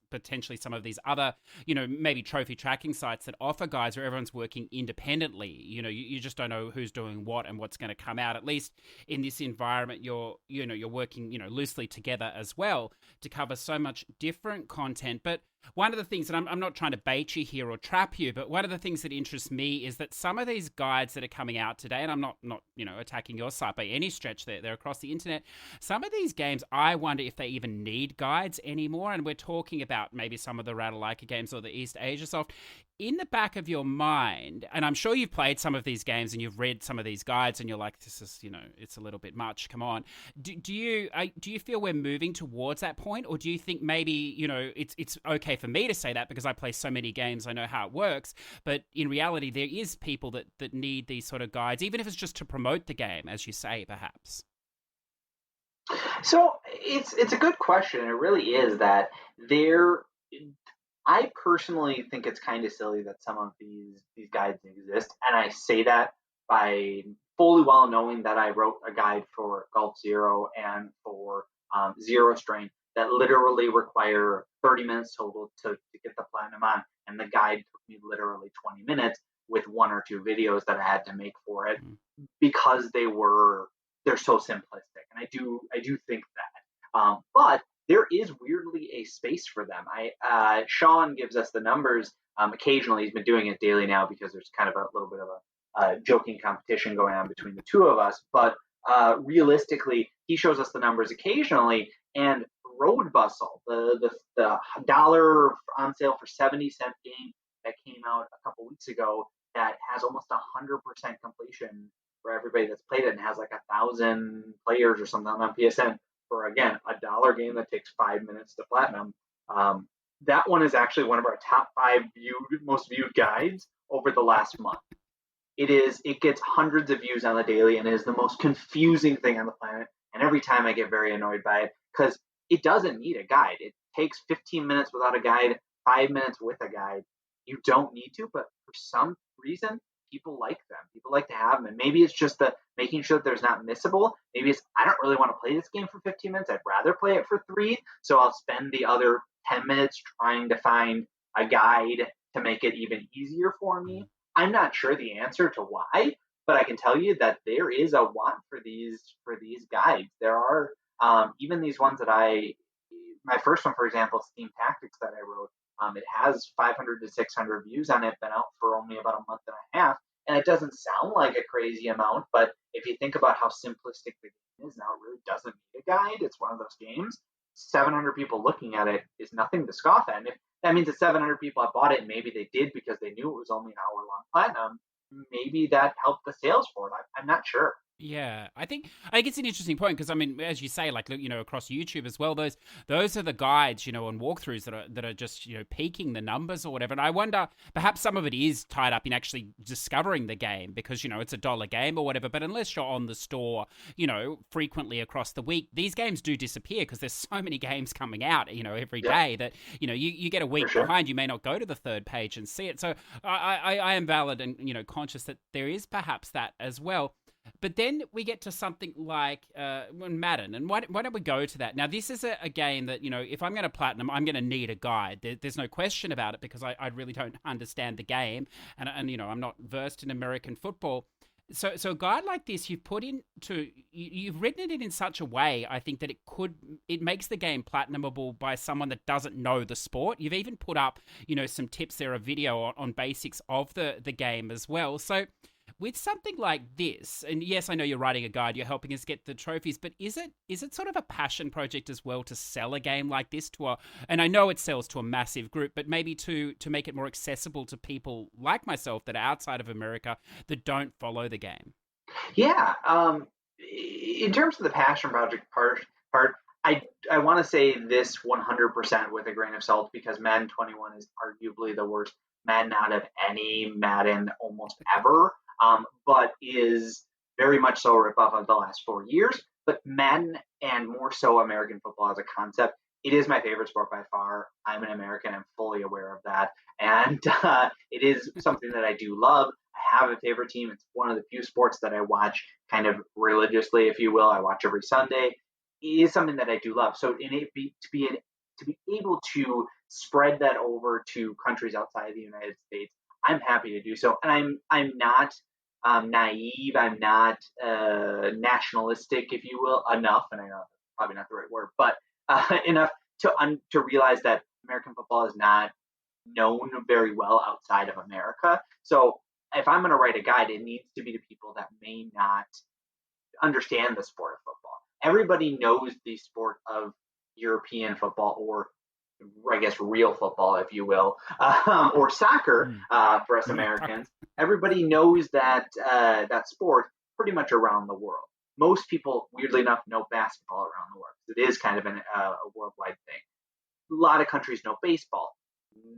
potentially some of these other, maybe trophy tracking sites that offer guides where everyone's working independently. You just don't know who's doing what and what's going to come out. At least in this environment, you're working, loosely together as well to cover so much different content. But one of the things, and I'm not trying to bait you here or trap you, but one of the things that interests me is that some of these guides that are coming out today, and I'm not attacking your site by any stretch, they're across the internet. Some of these games, I wonder if they even need guides anymore. And we're talking about maybe some of the Ratalaika games or the East Asia Soft. In the back of your mind, and I'm sure you've played some of these games and you've read some of these guides and you're like, this is, it's a little bit much, come on. Do you feel we're moving towards that point? Or do you think maybe, it's okay for me to say that because I play so many games, I know how it works, but in reality, there is people that need these sort of guides, even if it's just to promote the game, as you say, perhaps? So it's a good question. It really is that I personally think it's kind of silly that some of these guides exist, and I say that by fully well knowing that I wrote a guide for Gulf Zero and for zero strain, that literally require 30 minutes total to get the platinum on. And the guide took me literally 20 minutes with 1 or 2 videos that I had to make for it because they're so simplistic. And I do think that. But there is weirdly a space for them. Sean gives us the numbers. Occasionally, he's been doing it daily now because there's kind of a little bit of a joking competition going on between the two of us. But realistically, he shows us the numbers occasionally. And Road Bustle, the dollar on sale for 70-cent game that came out a couple weeks ago, that has almost 100% completion for everybody that's played it and has like 1,000 players or something on PSN for, again, $1 game that takes 5 minutes to platinum. That one is actually one of our top 5 most viewed guides over the last month. It gets hundreds of views on the daily, and it is the most confusing thing on the planet. And every time I get very annoyed by it because it doesn't need a guide. It takes 15 minutes without a guide, 5 minutes with a guide. You don't need to, but for some reason, people like them. People like to have them. And maybe it's just the making sure that there's not missable. Maybe it's, I don't really want to play this game for 15 minutes. I'd rather play it for 3. So I'll spend the other 10 minutes trying to find a guide to make it even easier for me. I'm not sure the answer to why, but I can tell you that there is a want for these guides. There are even these ones that my first one, for example, Steam Tactics that I wrote, it has 500 to 600 views on it, been out for only about a month and a half, and it doesn't sound like a crazy amount, but if you think about how simplistic the game is now, it really doesn't need a guide. It's one of those games. 700 people looking at it is nothing to scoff at. And if that means that 700 people have bought it, and maybe they did because they knew it was only an hour-long platinum, maybe that helped the sales for it. I'm not sure. Yeah, I think it's an interesting point because, I mean, as you say, like, across YouTube as well, those are the guides, and walkthroughs that are just, peaking the numbers or whatever. And I wonder, perhaps some of it is tied up in actually discovering the game because, it's a $1 game or whatever. But unless you're on the store, frequently across the week, these games do disappear because there's so many games coming out, every day that, you get a week behind, you may not go to the third page and see it. So I am valid and, conscious that there is perhaps that as well. But then we get to something like Madden, and why don't we go to that? Now, this is a game that, if I'm going to platinum, I'm going to need a guide. There's no question about it because I really don't understand the game, and I'm not versed in American football. So a guide like this, you've written it in such a way, I think, that it makes the game platinumable by someone that doesn't know the sport. You've even put up, some tips there, a video on basics of the game as well. So with something like this, and yes, I know you're writing a guide, you're helping us get the trophies, but is it sort of a passion project as well to sell a game like this and I know it sells to a massive group, but maybe to make it more accessible to people like myself that are outside of America that don't follow the game? Yeah. In terms of the passion project part, I want to say this 100% with a grain of salt because Madden 21 is arguably the worst Madden out of any Madden almost ever. But is very much so a ripoff of the last 4 years. But Madden, and more so American football as a concept, it is my favorite sport by far. I'm an American. I'm fully aware of that. And it is something that I do love. I have a favorite team. It's one of the few sports that I watch kind of religiously, if you will. I watch every Sunday. It is something that I do love. So to be able to spread that over to countries outside the United States, I'm happy to do so. And I'm not naive. I'm not nationalistic, if you will, enough. And I know that's probably not the right word, but enough to realize that American football is not known very well outside of America. So if I'm going to write a guide, it needs to be to people that may not understand the sport of football. Everybody knows the sport of European football, or I guess real football, if you will, or soccer for us Americans. Everybody knows that sport pretty much around the world. Most people, weirdly enough, know basketball around the world. It is kind of a worldwide thing. A lot of countries know baseball.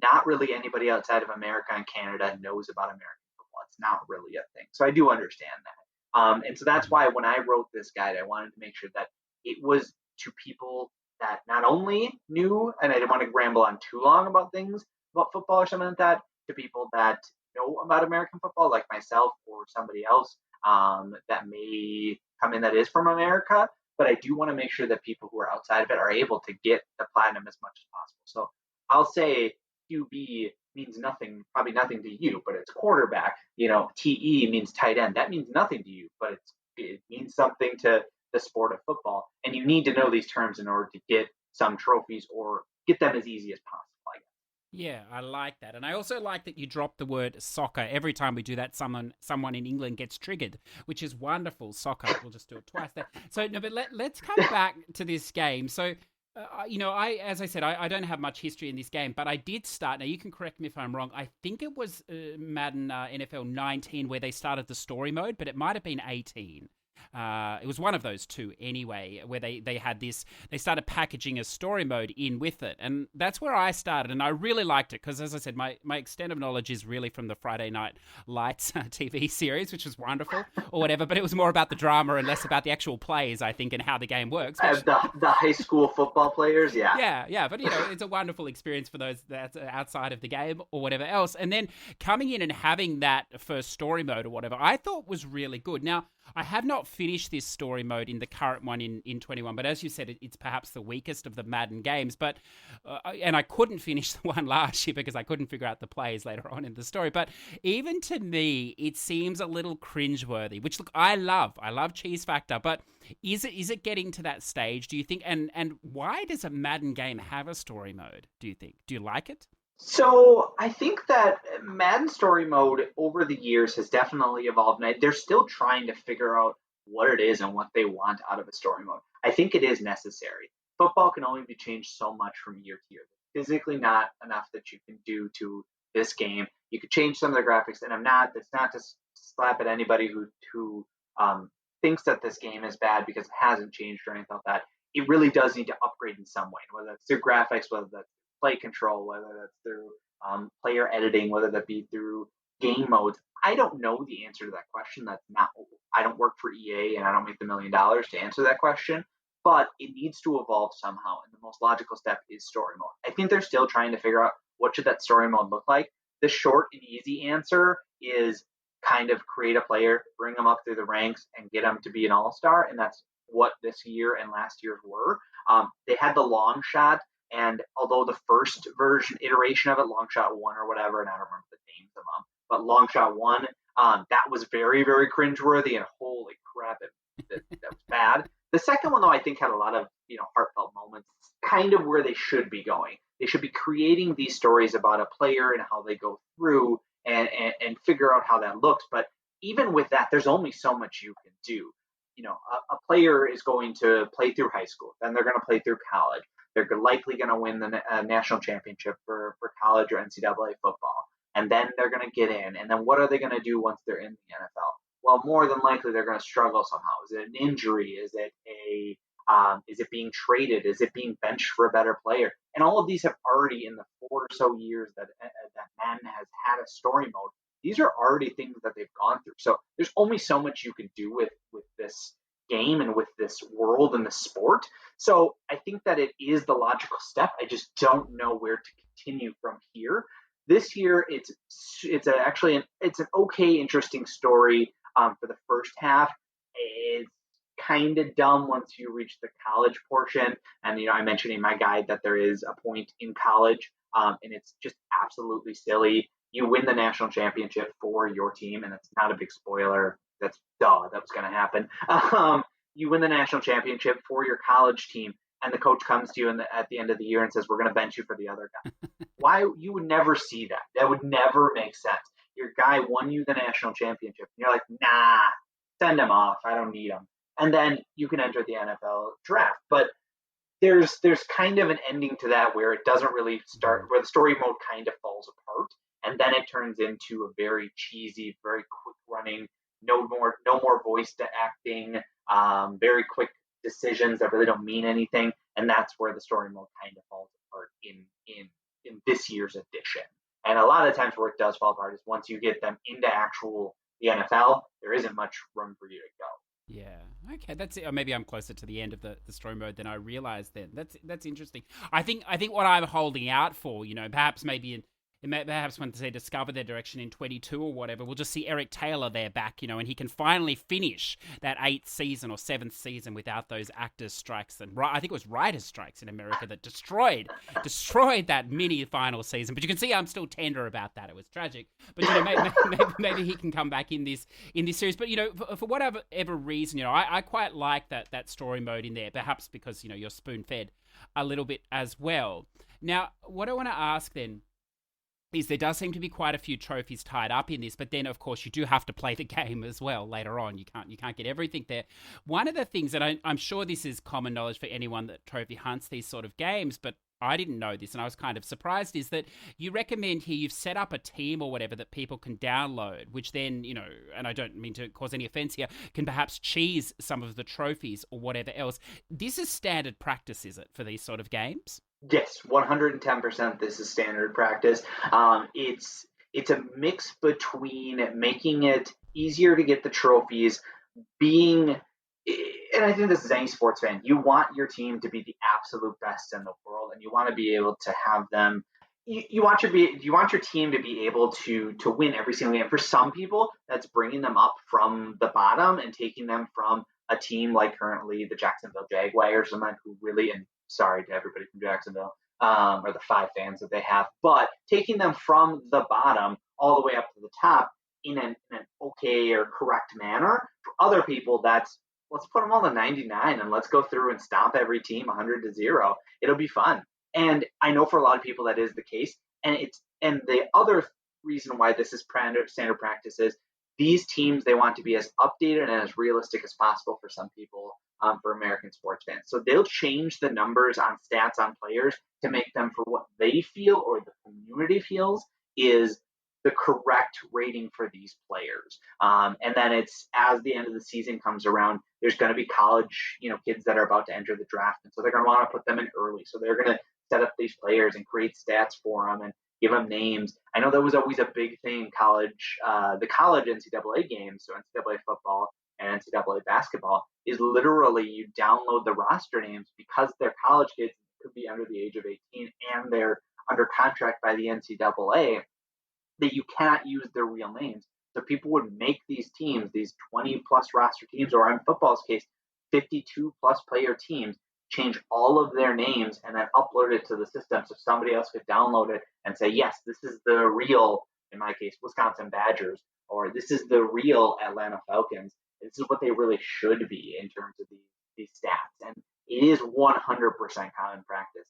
Not really anybody outside of America and Canada knows about American football. It's not really a thing. So I do understand that. And so that's why when I wrote this guide, I wanted to make sure that it was to people that not only knew, and I didn't want to ramble on too long about things about football or something like that, to people that know about American football, like myself or somebody else that may come in that is from America, but I do want to make sure that people who are outside of it are able to get the platinum as much as possible. So I'll say QB means nothing, probably nothing to you, but it's quarterback. TE means tight end. That means nothing to you, but it means something to the sport of football. And you need to know these terms in order to get some trophies or get them as easy as possible, I guess. Yeah, I like that. And I also like that you drop the word soccer. Every time we do that, someone in England gets triggered, which is wonderful. Soccer, we'll just do it twice there. So, no, but let's come back to this game. So, as I said, I don't have much history in this game, but I did start. Now, you can correct me if I'm wrong. I think it was Madden NFL 19 where they started the story mode, but it might have been 18. It was one of those two anyway, where they had this, they started packaging a story mode in with it. And that's where I started. And I really liked it because, as I said, my extent of knowledge is really from the Friday Night Lights TV series, which was wonderful or whatever. But it was more about the drama and less about the actual plays, I think, and how the game works. Which, the high school football players, yeah. Yeah. But, it's a wonderful experience for those that's outside of the game or whatever else. And then coming in and having that first story mode or whatever, I thought was really good. Now, I have not finished this story mode in the current one in 21, but as you said, it's perhaps the weakest of the Madden games. But and I couldn't finish the one last year because I couldn't figure out the plays later on in the story. But even to me, it seems a little cringeworthy, which, look, I love cheese factor. But is it getting to that stage, do you think? And why does a Madden game have a story mode, do you think? Do you like it? So I think that Madden Story Mode over the years has definitely evolved. And they're still trying to figure out what it is and what they want out of a story mode. I think it is necessary. Football can only be changed so much from year to year. Physically not enough that you can do to this game. You could change some of the graphics, and it's not to slap at anybody who thinks that this game is bad because it hasn't changed or anything like that. It really does need to upgrade in some way, whether that's through graphics, whether that's play control, whether that's through player editing, whether that be through game modes. I don't know the answer to that question. I don't work for EA and I don't make the $1 million to answer that question, but it needs to evolve somehow. And the most logical step is story mode. I think they're still trying to figure out what should that story mode look like. The short and easy answer is kind of create a player, bring them up through the ranks, and get them to be an all-star. And that's what this year and last year's were. They had the long shot. And although the first iteration of it, Long Shot 1 or whatever, and I don't remember the names of them, but Long Shot 1, that was very, very cringeworthy, and holy crap, that was bad. The second one, though, I think had a lot of heartfelt moments, kind of where they should be going. They should be creating these stories about a player and how they go through and figure out how that looks. But even with that, there's only so much you can do. A player is going to play through high school, then they're going to play through college. They're likely going to win the national championship for college or NCAA football. And then they're going to get in. And then what are they going to do once they're in the NFL? Well, more than likely, they're going to struggle somehow. Is it an injury? Is it being traded? Is it being benched for a better player? And all of these have already, in the 4 or so years that Madden has had a story mode, these are already things that they've gone through. So there's only so much you can do with this game and with this world and the sport. So I think that it is the logical step. I just don't know where to continue from here. This year, it's an okay, interesting story for the first half. It's kind of dumb once you reach the college portion. And I mentioned in my guide that there is a point in college, and it's just absolutely silly. You win the national championship for your team, and it's not a big spoiler. That was going to happen. You win the national championship for your college team, and the coach comes to you at the end of the year and says, "We're going to bench you for the other guy." Why? You would never see that. That would never make sense. Your guy won you the national championship, and you're like, "Nah, send him off. I don't need him." And then you can enter the NFL draft. But there's kind of an ending to that where it doesn't really start, where the story mode kind of falls apart, and then it turns into a very cheesy, very quick running, no more voice to acting, very quick decisions that really don't mean anything, and that's where the story mode kind of falls apart in this year's edition. And a lot of times where it does fall apart is once you get them into the NFL, there isn't much room for you to go. Yeah. Okay. That's it. Or maybe I'm closer to the end of the story mode than I realized then. That's interesting. I think what I'm holding out for, perhaps maybe perhaps once they discover their direction in 22 or whatever, we'll just see Eric Taylor there back, and he can finally finish that 8th season or 7th season without those actors' strikes. And I think it was writers' strikes in America that destroyed that mini final season. But you can see I'm still tender about that. It was tragic. But maybe he can come back in this series. But for whatever reason, I quite like that story mode in there. Perhaps because you're spoon fed a little bit as well. Now, what I want to ask then is there does seem to be quite a few trophies tied up in this, but then of course you do have to play the game as well later on. You can't get everything there. One of the things that I'm sure this is common knowledge for anyone that trophy hunts these sort of games, but I didn't know this and I was kind of surprised, is that you recommend here you've set up a team or whatever that people can download, which then, and I don't mean to cause any offense here, can perhaps cheese some of the trophies or whatever else. This is standard practice, is it, for these sort of games? Yes, 110%. This is standard practice. It's a mix between making it easier to get the trophies, and I think this is any sports fan. You want your team to be the absolute best in the world, and you want to be able to have them. You want your team to be able to win every single game. For some people, that's bringing them up from the bottom and taking them from a team like currently the Jacksonville Jaguars, someone who really, and sorry to everybody from Jacksonville, or the 5 fans that they have, but taking them from the bottom all the way up to the top in an okay or correct manner. For other people, that's let's put them all to 99 and let's go through and stomp every team 100-0. It'll be fun. And I know for a lot of people that is the case. And the other reason why this is standard practice is these teams, they want to be as updated and as realistic as possible for some people, for American sports fans. So they'll change the numbers on stats on players to make them for what they feel or the community feels is the correct rating for these players. And then it's as the end of the season comes around, there's going to be college, kids that are about to enter the draft. And so they're going to want to put them in early. So they're going to set up these players and create stats for them and give them names. I know that was always a big thing in college. The college NCAA games, so NCAA football and NCAA basketball, is literally you download the roster names because they're college kids, could be under the age of 18, and they're under contract by the NCAA, that you cannot use their real names. So people would make these teams, these 20-plus roster teams, or in football's case, 52-plus player teams, change all of their names and then upload it to the system so somebody else could download it and say, yes, this is the real, in my case, Wisconsin Badgers, or this is the real Atlanta Falcons. This is what they really should be in terms of these stats. And it is 100% common practice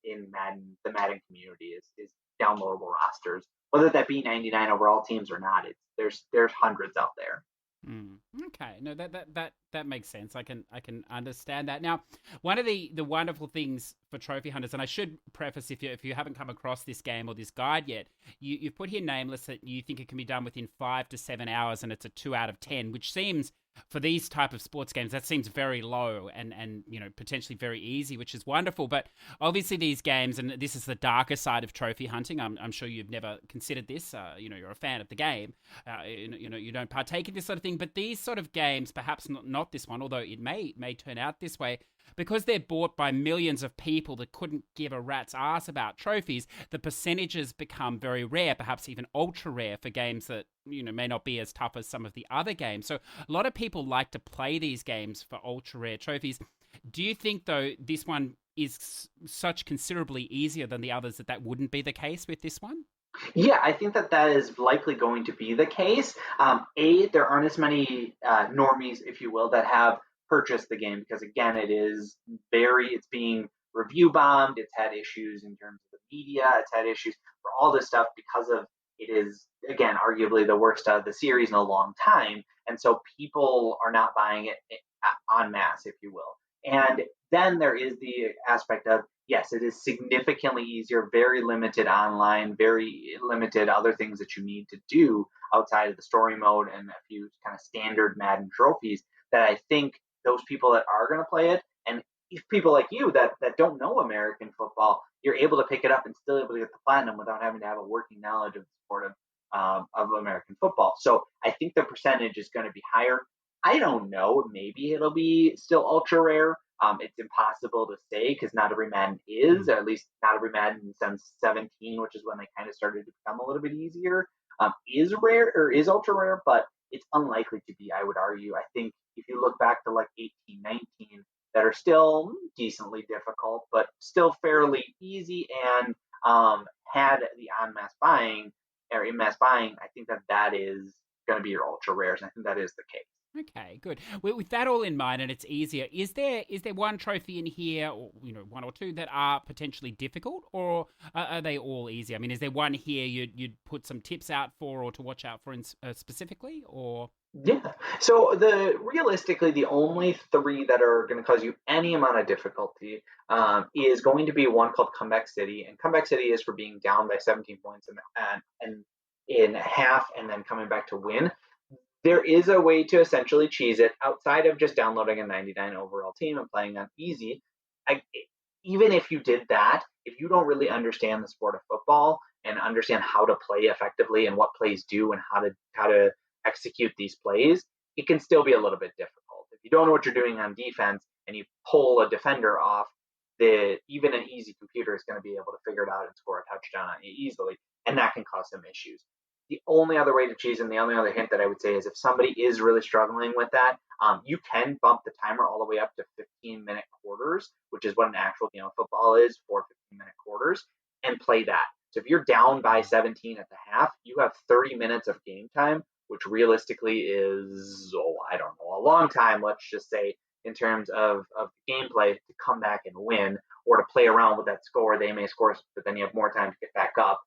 in Madden. The Madden community is downloadable rosters, whether that be 99 overall teams or not. There's hundreds out there. Okay, no, that makes sense. I can understand that. Now, one of the wonderful things for trophy hunters, and I should preface if you haven't come across this game or this guide yet, you've put here Nameless that you think it can be done within 5 to 7 hours, and it's a 2 out of 10, which seems, for these type of sports games, that seems very low and potentially very easy, which is wonderful. But obviously these games, and this is the darker side of trophy hunting, I'm sure you've never considered this, you're a fan of the game, you don't partake in this sort of thing, but these sort of games, perhaps not this one, although it may turn out this way, because they're bought by millions of people that couldn't give a rat's ass about trophies, the percentages become very rare, perhaps even ultra rare for games that may not be as tough as some of the other games. So a lot of people like to play these games for ultra rare trophies. Do you think, though, this one is such considerably easier than the others that wouldn't be the case with this one? Yeah, I think that is likely going to be the case. There aren't as many normies, if you will, that have purchased the game because, again, it's being review bombed. It's had issues in terms of the media. It's had issues for all this stuff because of it is, again, arguably the worst of the series in a long time. And so people are not buying it en masse, if you will. And then there is the aspect of, yes, it is significantly easier, very limited online, very limited other things that you need to do outside of the story mode and a few kind of standard Madden trophies that I think those people that are going to play it, and people like you that don't know American football, you're able to pick it up and still able to get the platinum without having to have a working knowledge of the sport of American football. So I think the percentage is going to be higher. I don't know. Maybe it'll be still ultra rare. It's impossible to say because not every Madden is, or at least not every Madden since 17, which is when they kind of started to become a little bit easier, is rare or is ultra rare, but it's unlikely to be, I would argue. I think if you look back to like 18, 19, that are still decently difficult, but still fairly easy and had the en masse buying or in mass buying, I think that is going to be your ultra rares. And I think that is the case. Okay, good. Well, with that all in mind, and it's easier, is there one trophy in here, or one or two that are potentially difficult, or are they all easy? I mean, is there one here you'd put some tips out for, or to watch out for specifically, or? Yeah. So realistically, the only three that are going to cause you any amount of difficulty is going to be one called Comeback City, and Comeback City is for being down by 17 points and in half, and then coming back to win. There is a way to essentially cheese it outside of just downloading a 99 overall team and playing on easy. Even if you did that, if you don't really understand the sport of football and understand how to play effectively and what plays do and how to execute these plays, it can still be a little bit difficult. If you don't know what you're doing on defense and you pull a defender off, even an easy computer is going to be able to figure it out and score a touchdown on you easily, and that can cause some issues. The only other way to cheese, and the only other hint that I would say is if somebody is really struggling with that, you can bump the timer all the way up to 15-minute quarters, which is what an actual game of football is, 4 15-minute quarters, and play that. So if you're down by 17 at the half, you have 30 minutes of game time, which realistically is, a long time, let's just say, in terms of gameplay to come back and win, or to play around with that score. They may score, but then you have more time to get back up.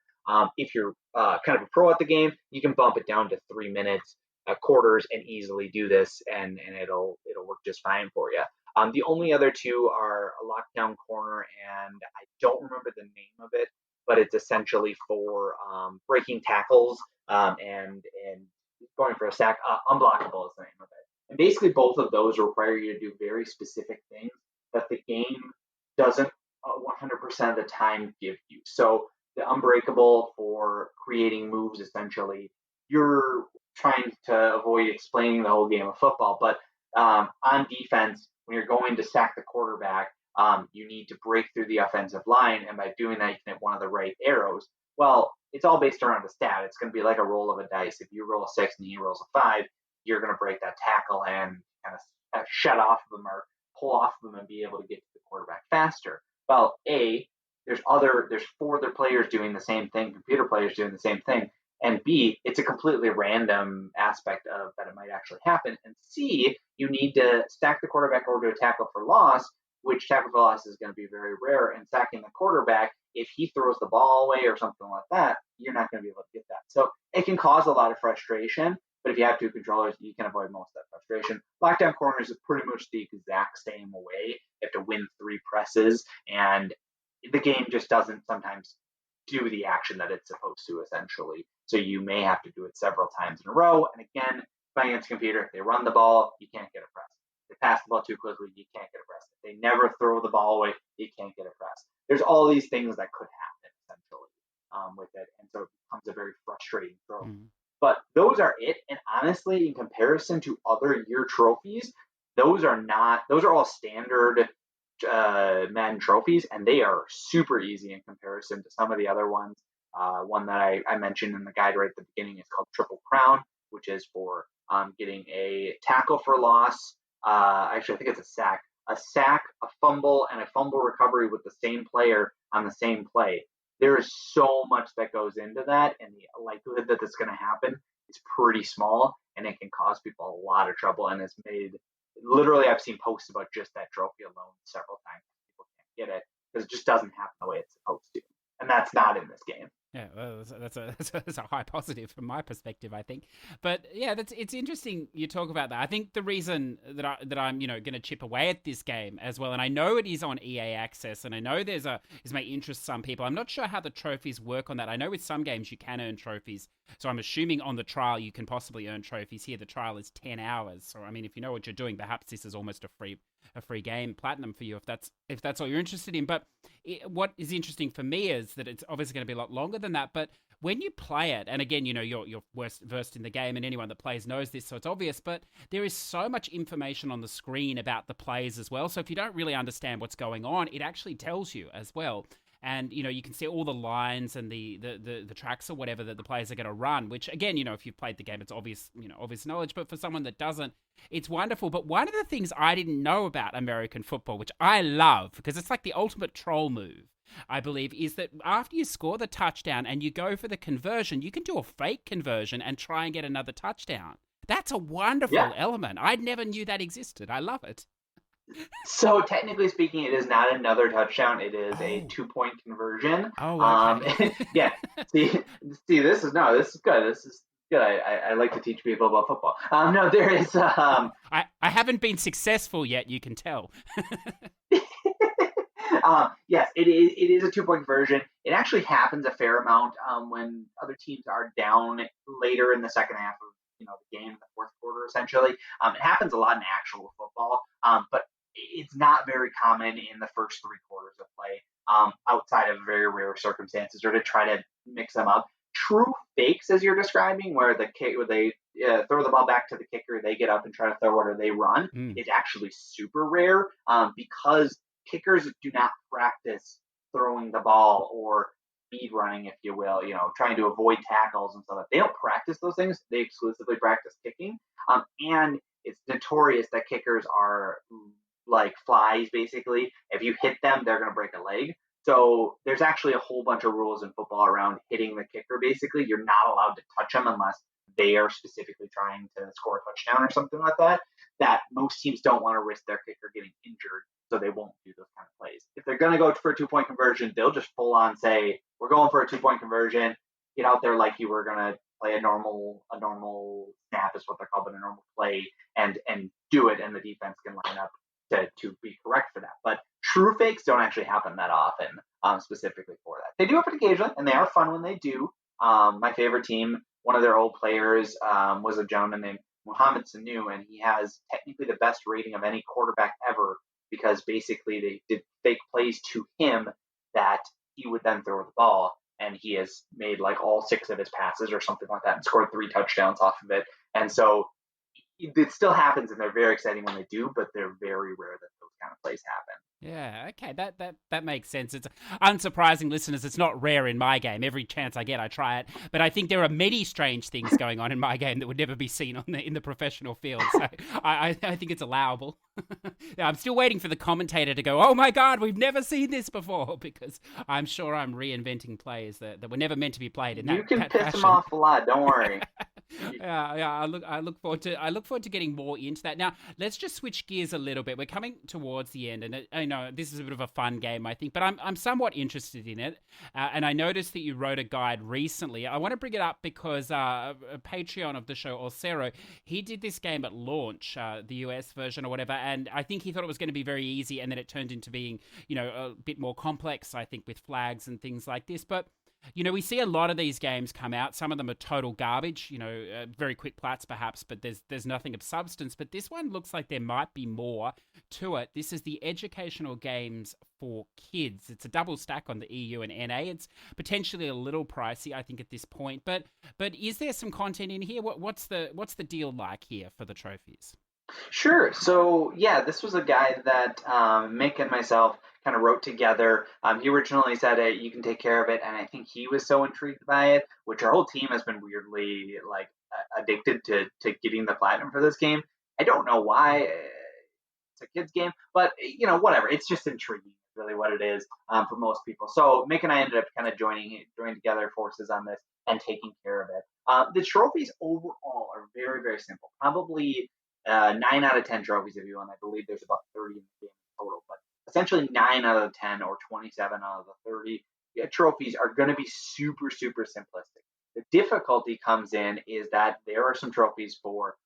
If you're kind of a pro at the game, you can bump it down to 3 minutes, quarters, and easily do this, and it'll work just fine for you. The only other two are a lockdown corner, and I don't remember the name of it, but it's essentially for breaking tackles and going for a sack. Unblockable is the name of it. And basically, both of those require you to do very specific things that the game doesn't 100% of the time give you. So the unbreakable for creating moves, essentially, you're trying to avoid explaining the whole game of football, but on defense, when you're going to sack the quarterback, you need to break through the offensive line, and by doing that, you can hit one of the right arrows. Well, it's all based around a stat. It's going to be like a roll of a dice. If you roll a 6 and he rolls a 5, you're going to break that tackle and kind of shut off of them or pull off of them and be able to get to the quarterback faster. Well, there's 4 other players doing the same thing, computer players doing the same thing, and B, it's a completely random aspect of that it might actually happen, and C, you need to stack the quarterback over to a tackle for loss, which tackle for loss is going to be very rare, and sacking the quarterback, if he throws the ball away or something like that, you're not going to be able to get that. So it can cause a lot of frustration, but if you have 2 controllers, you can avoid most of that frustration. Lockdown corners is pretty much the exact same way. You have to win 3 presses, and the game just doesn't sometimes do the action that it's supposed to, essentially. So you may have to do it several times in a row. And again, playing against a computer, if they run the ball, you can't get a press. If they pass the ball too quickly, you can't get a press. If they never throw the ball away, you can't get a press. There's all these things that could happen, essentially, with it. And so it becomes a very frustrating throw. Mm-hmm. But those are it. And honestly, in comparison to other year trophies, those are all standard Madden trophies, and they are super easy in comparison to some of the other ones. One that I mentioned in the guide right at the beginning is called Triple Crown, which is for getting a tackle for loss. Actually, I think it's a sack, a fumble, and a fumble recovery with the same player on the same play. There is so much that goes into that, and the likelihood that that's going to happen is pretty small, and it can cause people a lot of trouble, and it's made literally, I've seen posts about just that trophy alone several times. People can't get it because it just doesn't happen the way it's supposed to. And that's not in this game. Yeah, well, that's a high positive from my perspective, I think. But yeah, it's interesting you talk about that. I think the reason that I'm going to chip away at this game as well, and I know it is on EA Access, and I know this may interest some people. I'm not sure how the trophies work on that. I know with some games you can earn trophies, so I'm assuming on the trial you can possibly earn trophies. Here the trial is 10 hours, so I mean, if you know what you're doing, perhaps this is almost a free game, platinum for you if that's all you're interested in. But what is interesting for me is that it's obviously going to be a lot longer than that. But when you play it, and again, you're versed in the game, and anyone that plays knows this, so it's obvious, but there is so much information on the screen about the plays as well. So if you don't really understand what's going on, it actually tells you as well. And, you can see all the lines and the tracks or whatever that the players are going to run, which, again, if you've played the game, it's obvious knowledge. But for someone that doesn't, it's wonderful. But one of the things I didn't know about American football, which I love, because it's like the ultimate troll move, I believe, is that after you score the touchdown and you go for the conversion, you can do a fake conversion and try and get another touchdown. That's a wonderful element. I never knew that existed. I love it. So technically speaking, it is not another touchdown. It is a 2-point conversion. Oh, okay. Yeah. See, this is good. This is good. I like to teach people about football. No, there is. I haven't been successful yet. You can tell. Yes, it is a 2-point conversion. It actually happens a fair amount when other teams are down later in the second half of the game, the fourth quarter, essentially. It happens a lot in actual football, but it's not very common in the first 3 quarters of play, outside of very rare circumstances, or to try to mix them up. True fakes, as you're describing, where they throw the ball back to the kicker, they get up and try to throw it, or they run, is actually super rare, because kickers do not practice throwing the ball or speed running, if you will, trying to avoid tackles and stuff. They don't practice those things. They exclusively practice kicking. And it's notorious that kickers are like flies, basically. If you hit them, they're going to break a leg. So there's actually a whole bunch of rules in football around hitting the kicker, basically. You're not allowed to touch them unless they are specifically trying to score a touchdown or something like that most teams don't want to risk their kicker getting injured, so they won't do those kind of plays. If they're going to go for a 2-point conversion, they'll just full on say, we're going for a 2-point conversion, get out there like you were going to play a normal snap is what they're called, but a normal play, and do it, and the defense can line up to be correct for that. But true fakes don't actually happen that often, specifically for that. They do happen occasionally, and they are fun when they do. My favorite team, one of their old players was a gentleman named Mohamed Sanu, and he has technically the best rating of any quarterback ever, because basically they did fake plays to him that he would then throw the ball, and he has made like all 6 of his passes or something like that and scored 3 touchdowns off of it. And so it still happens, and they're very exciting when they do, but they're very rare that those kind of plays happen. Yeah, okay, that makes sense. It's unsurprising, listeners. It's not rare in my game. Every chance I get, I try it. But I think there are many strange things going on in my game that would never be seen in the professional field. So I think it's allowable. Yeah, I'm still waiting for the commentator to go, "Oh my God, we've never seen this before," because I'm sure I'm reinventing plays that were never meant to be played in that. You can that piss fashion. them off a lot. Don't worry. Yeah. I look forward to getting more into that. Now, let's just switch gears a little bit. We're coming towards the end, and I know this is a bit of a fun game, I think, but I'm somewhat interested in it. And I noticed that you wrote a guide recently. I want to bring it up because a Patreon of the show, Orcero, he did this game at launch, the US version or whatever, and I think he thought it was going to be very easy, and then it turned into being, a bit more complex, I think, with flags and things like this. But we see a lot of these games come out. Some of them are total garbage, very quick plats perhaps, but there's nothing of substance. But this one looks like there might be more to it. This is the educational games for kids. It's a double stack on the EU and NA. It's potentially a little pricey, I think, at this point. But is there some content in here? What's the deal like here for the trophies? Sure. So, yeah, this was a guide that Mick and myself kind of wrote together. He originally said you can take care of it, and I think he was so intrigued by it, which our whole team has been weirdly addicted to getting the platinum for this game. I don't know why. It's a kid's game, but whatever. It's just intriguing, really, what it is for most people. So Mick and I ended up kind of joining together forces on this and taking care of it. The trophies overall are very, very simple. Probably 9 out of 10 trophies if you want. I believe there's about 30 in the game total, but essentially 9 out of 10 or 27 out of the 30 trophies are going to be super, super simplistic. The difficulty comes in is that there are some trophies for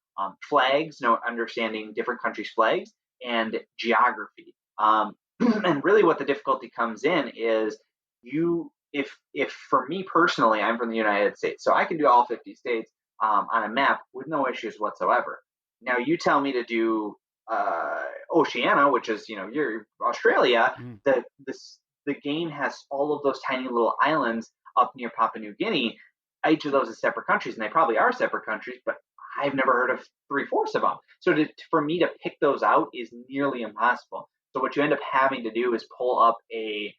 flags, understanding different countries' flags, and geography. And really what the difficulty comes in is if for me personally, I'm from the United States, so I can do all 50 states on a map with no issues whatsoever. Now you tell me to do Oceania, which is you're Australia. The game has all of those tiny little islands up near Papua New Guinea each of those as separate countries, and they probably are separate countries, but I've never heard of 3/4 of them. So for me to pick those out is nearly impossible. So what you end up having to do is pull up a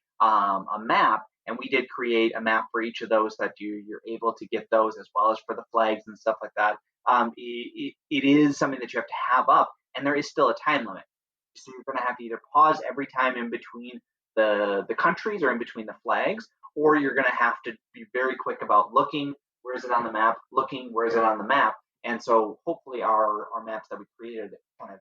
map, and we did create a map for each of those that you're able to get those, as well as for the flags and stuff like that. It is something that you have to have up, and there is still a time limit. So you're going to have to either pause every time in between the countries or in between the flags, or you're going to have to be very quick about looking, where is it on the map, looking, where is it on the map. And so hopefully our maps that we created kind of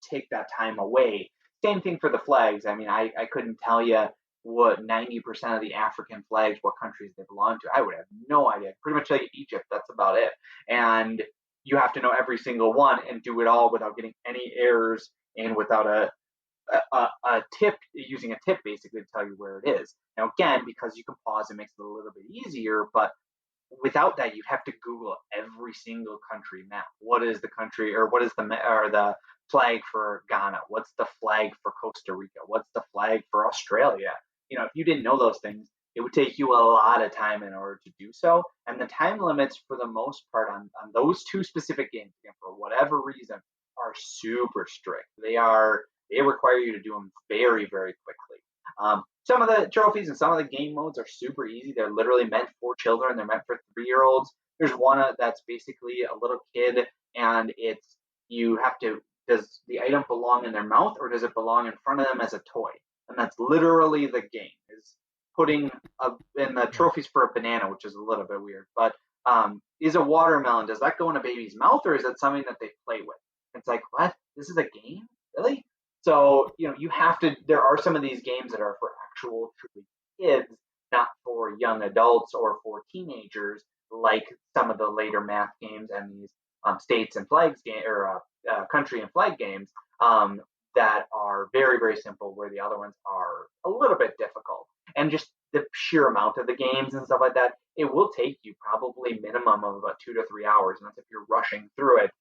take that time away. Same thing for the flags. I mean, I couldn't tell you what 90% of the African flags, what countries they belong to. I would have no idea. Pretty much like Egypt, that's about it. And you have to know every single one and do it all without getting any errors and without a tip, using a tip basically to tell you where it is. Now, again, because you can pause, it makes it a little bit easier, but without that, you'd have to Google every single country map. What is the country, or what is the flag for Ghana? What's the flag for Costa Rica? What's the flag for Australia? If you didn't know those things, it would take you a lot of time in order to do so. And the time limits, for the most part, on those two specific games, again, for whatever reason, are super strict. They require you to do them very, very quickly. Some of the trophies and some of the game modes are super easy. They're literally meant for children. They're meant for 3-year-olds. There's one that's basically a little kid, and does the item belong in their mouth, or does it belong in front of them as a toy? And that's literally the game, is putting in the trophies for a banana, which is a little bit weird. But is a watermelon, does that go in a baby's mouth, or is that something that they play with? It's like, what? This is a game? Really? So, you have to, there are some of these games that are for actual truly kids, not for young adults or for teenagers, like some of the later math games and these states and flags game, or country and flag games that are very, very simple, where the other ones are a little bit difficult. And just the sheer amount of the games and stuff like that, it will take you probably minimum of about 2 to 3 hours. And that's if you're rushing through it.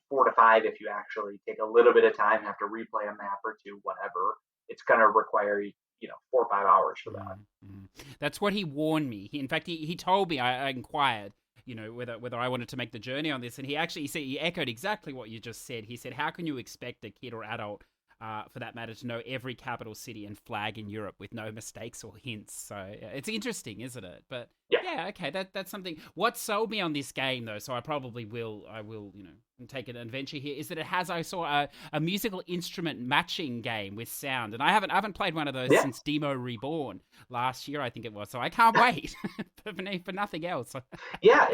4 to 5 if you actually take a little bit of time, have to replay a map or two, whatever. It's going to require 4 or 5 hours for that. Mm-hmm. That's what he warned me. In fact, he told me, I inquired, whether I wanted to make the journey on this, and he echoed exactly what you just said. He said, how can you expect a kid or adult, for that matter, to know every capital city and flag in Europe with no mistakes or hints? So it's interesting, isn't it? But yeah, okay, that's something. What sold me on this game, though, so I will take an adventure here, is that it has, I saw a musical instrument matching game with sound, and I haven't played one of those since Demo Reborn last year, I think it was. So I can't wait for nothing else. Yeah.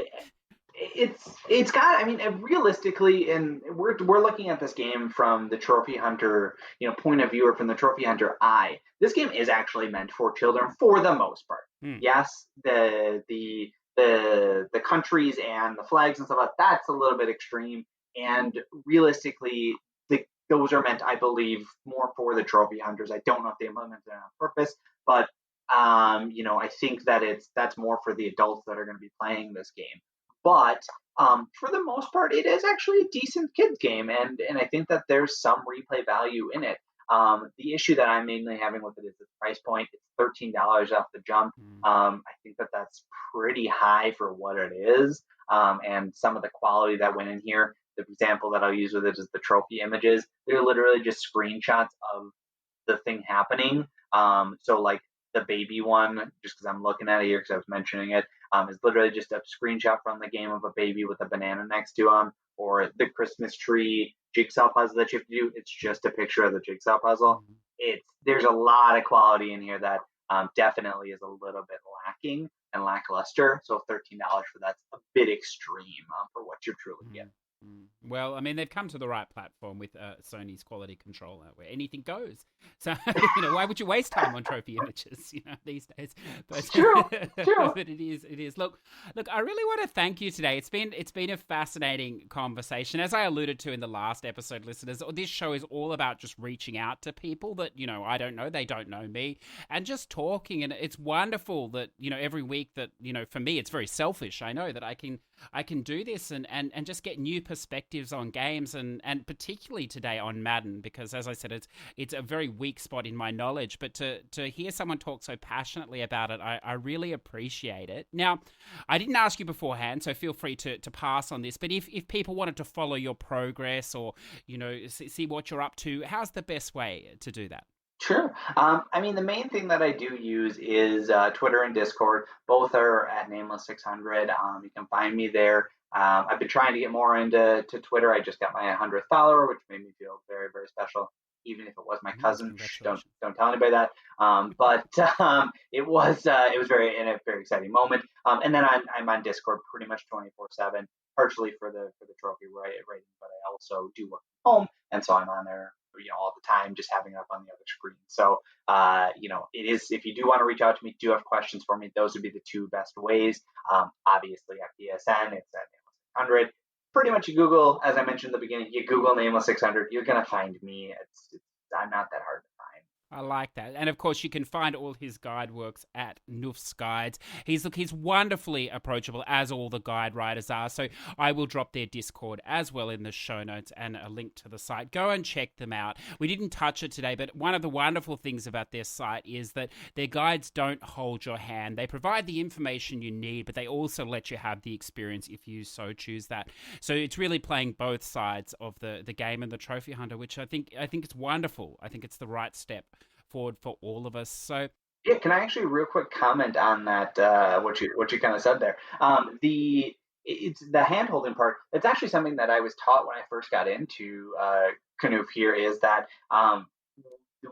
It's got, I mean, realistically, and we're looking at this game from the trophy hunter, point of view, or from the trophy hunter eye. This game is actually meant for children for the most part. Yes, the countries and the flags and stuff like that's a little bit extreme, and realistically, those are meant, I believe, more for the trophy hunters. I don't know if they implemented it on purpose, but I think that that's more for the adults that are going to be playing this game. But for the most part, it is actually a decent kids game, and I think that there's some replay value in it. The issue that I'm mainly having with it is the price point. It's $13 off the jump. I think that that's pretty high for what it is, and some of the quality that went in here. The example that I'll use with it is the trophy images. They're literally just screenshots of the thing happening. So like the baby one, just because I'm looking at it here because I was mentioning it, is literally just a screenshot from the game of a baby with a banana next to him, or the Christmas tree jigsaw puzzle that you have to do. It's just a picture of the jigsaw puzzle. There's a lot of quality in here that definitely is a little bit lacking and lackluster. So $13 for that's a bit extreme for what you're truly getting. Well, I mean, they've come to the right platform with Sony's quality controller, where anything goes. So, why would you waste time on trophy images, these days? But, True. But it is. Look, I really want to thank you today. It's been a fascinating conversation. As I alluded to in the last episode, listeners, this show is all about just reaching out to people that, I don't know, they don't know me, and just talking. And it's wonderful that, every week that, for me, it's very selfish. I know that I can I can do this and just get new perspectives on games and particularly today on Madden, because as I said, it's a very weak spot in my knowledge. But to hear someone talk so passionately about it, I really appreciate it. Now, I didn't ask you beforehand, so feel free to pass on this. But if people wanted to follow your progress or, see what you're up to, how's the best way to do that? Sure. I mean, the main thing that I do use is Twitter and Discord. Both are at Nameless 600. You can find me there. I've been trying to get more into Twitter. I just got my 100th follower, which made me feel very, very special. Even if it was my cousin, don't tell anybody that. But it was a very exciting moment. And then I'm on Discord pretty much 24/7, partially for the trophy writing, but I also do work from home, and so I'm on there all the time, just having it up on the other screen. So it is, if you do want to reach out to me, do have questions for me, those would be the two best ways. Obviously at PSN, it's at Nameless 600. Pretty much you Google, as I mentioned in the beginning, you Google Nameless 600, you're gonna find me. I'm not that hard to find. I like that. And of course, you can find all his guide works at Noof's Guides. He's wonderfully approachable, as all the guide writers are. So I will drop their Discord as well in the show notes and a link to the site. Go and check them out. We didn't touch it today, but one of the wonderful things about their site is that their guides don't hold your hand. They provide the information you need, but they also let you have the experience if you so choose that. So it's really playing both sides of the game and the trophy hunter, which I think it's wonderful. I think it's the right step forward for all of us. So yeah, can I actually real quick comment on that? What you kind of said there. It's the hand holding part. It's actually something that I was taught when I first got into Canoe here. Is that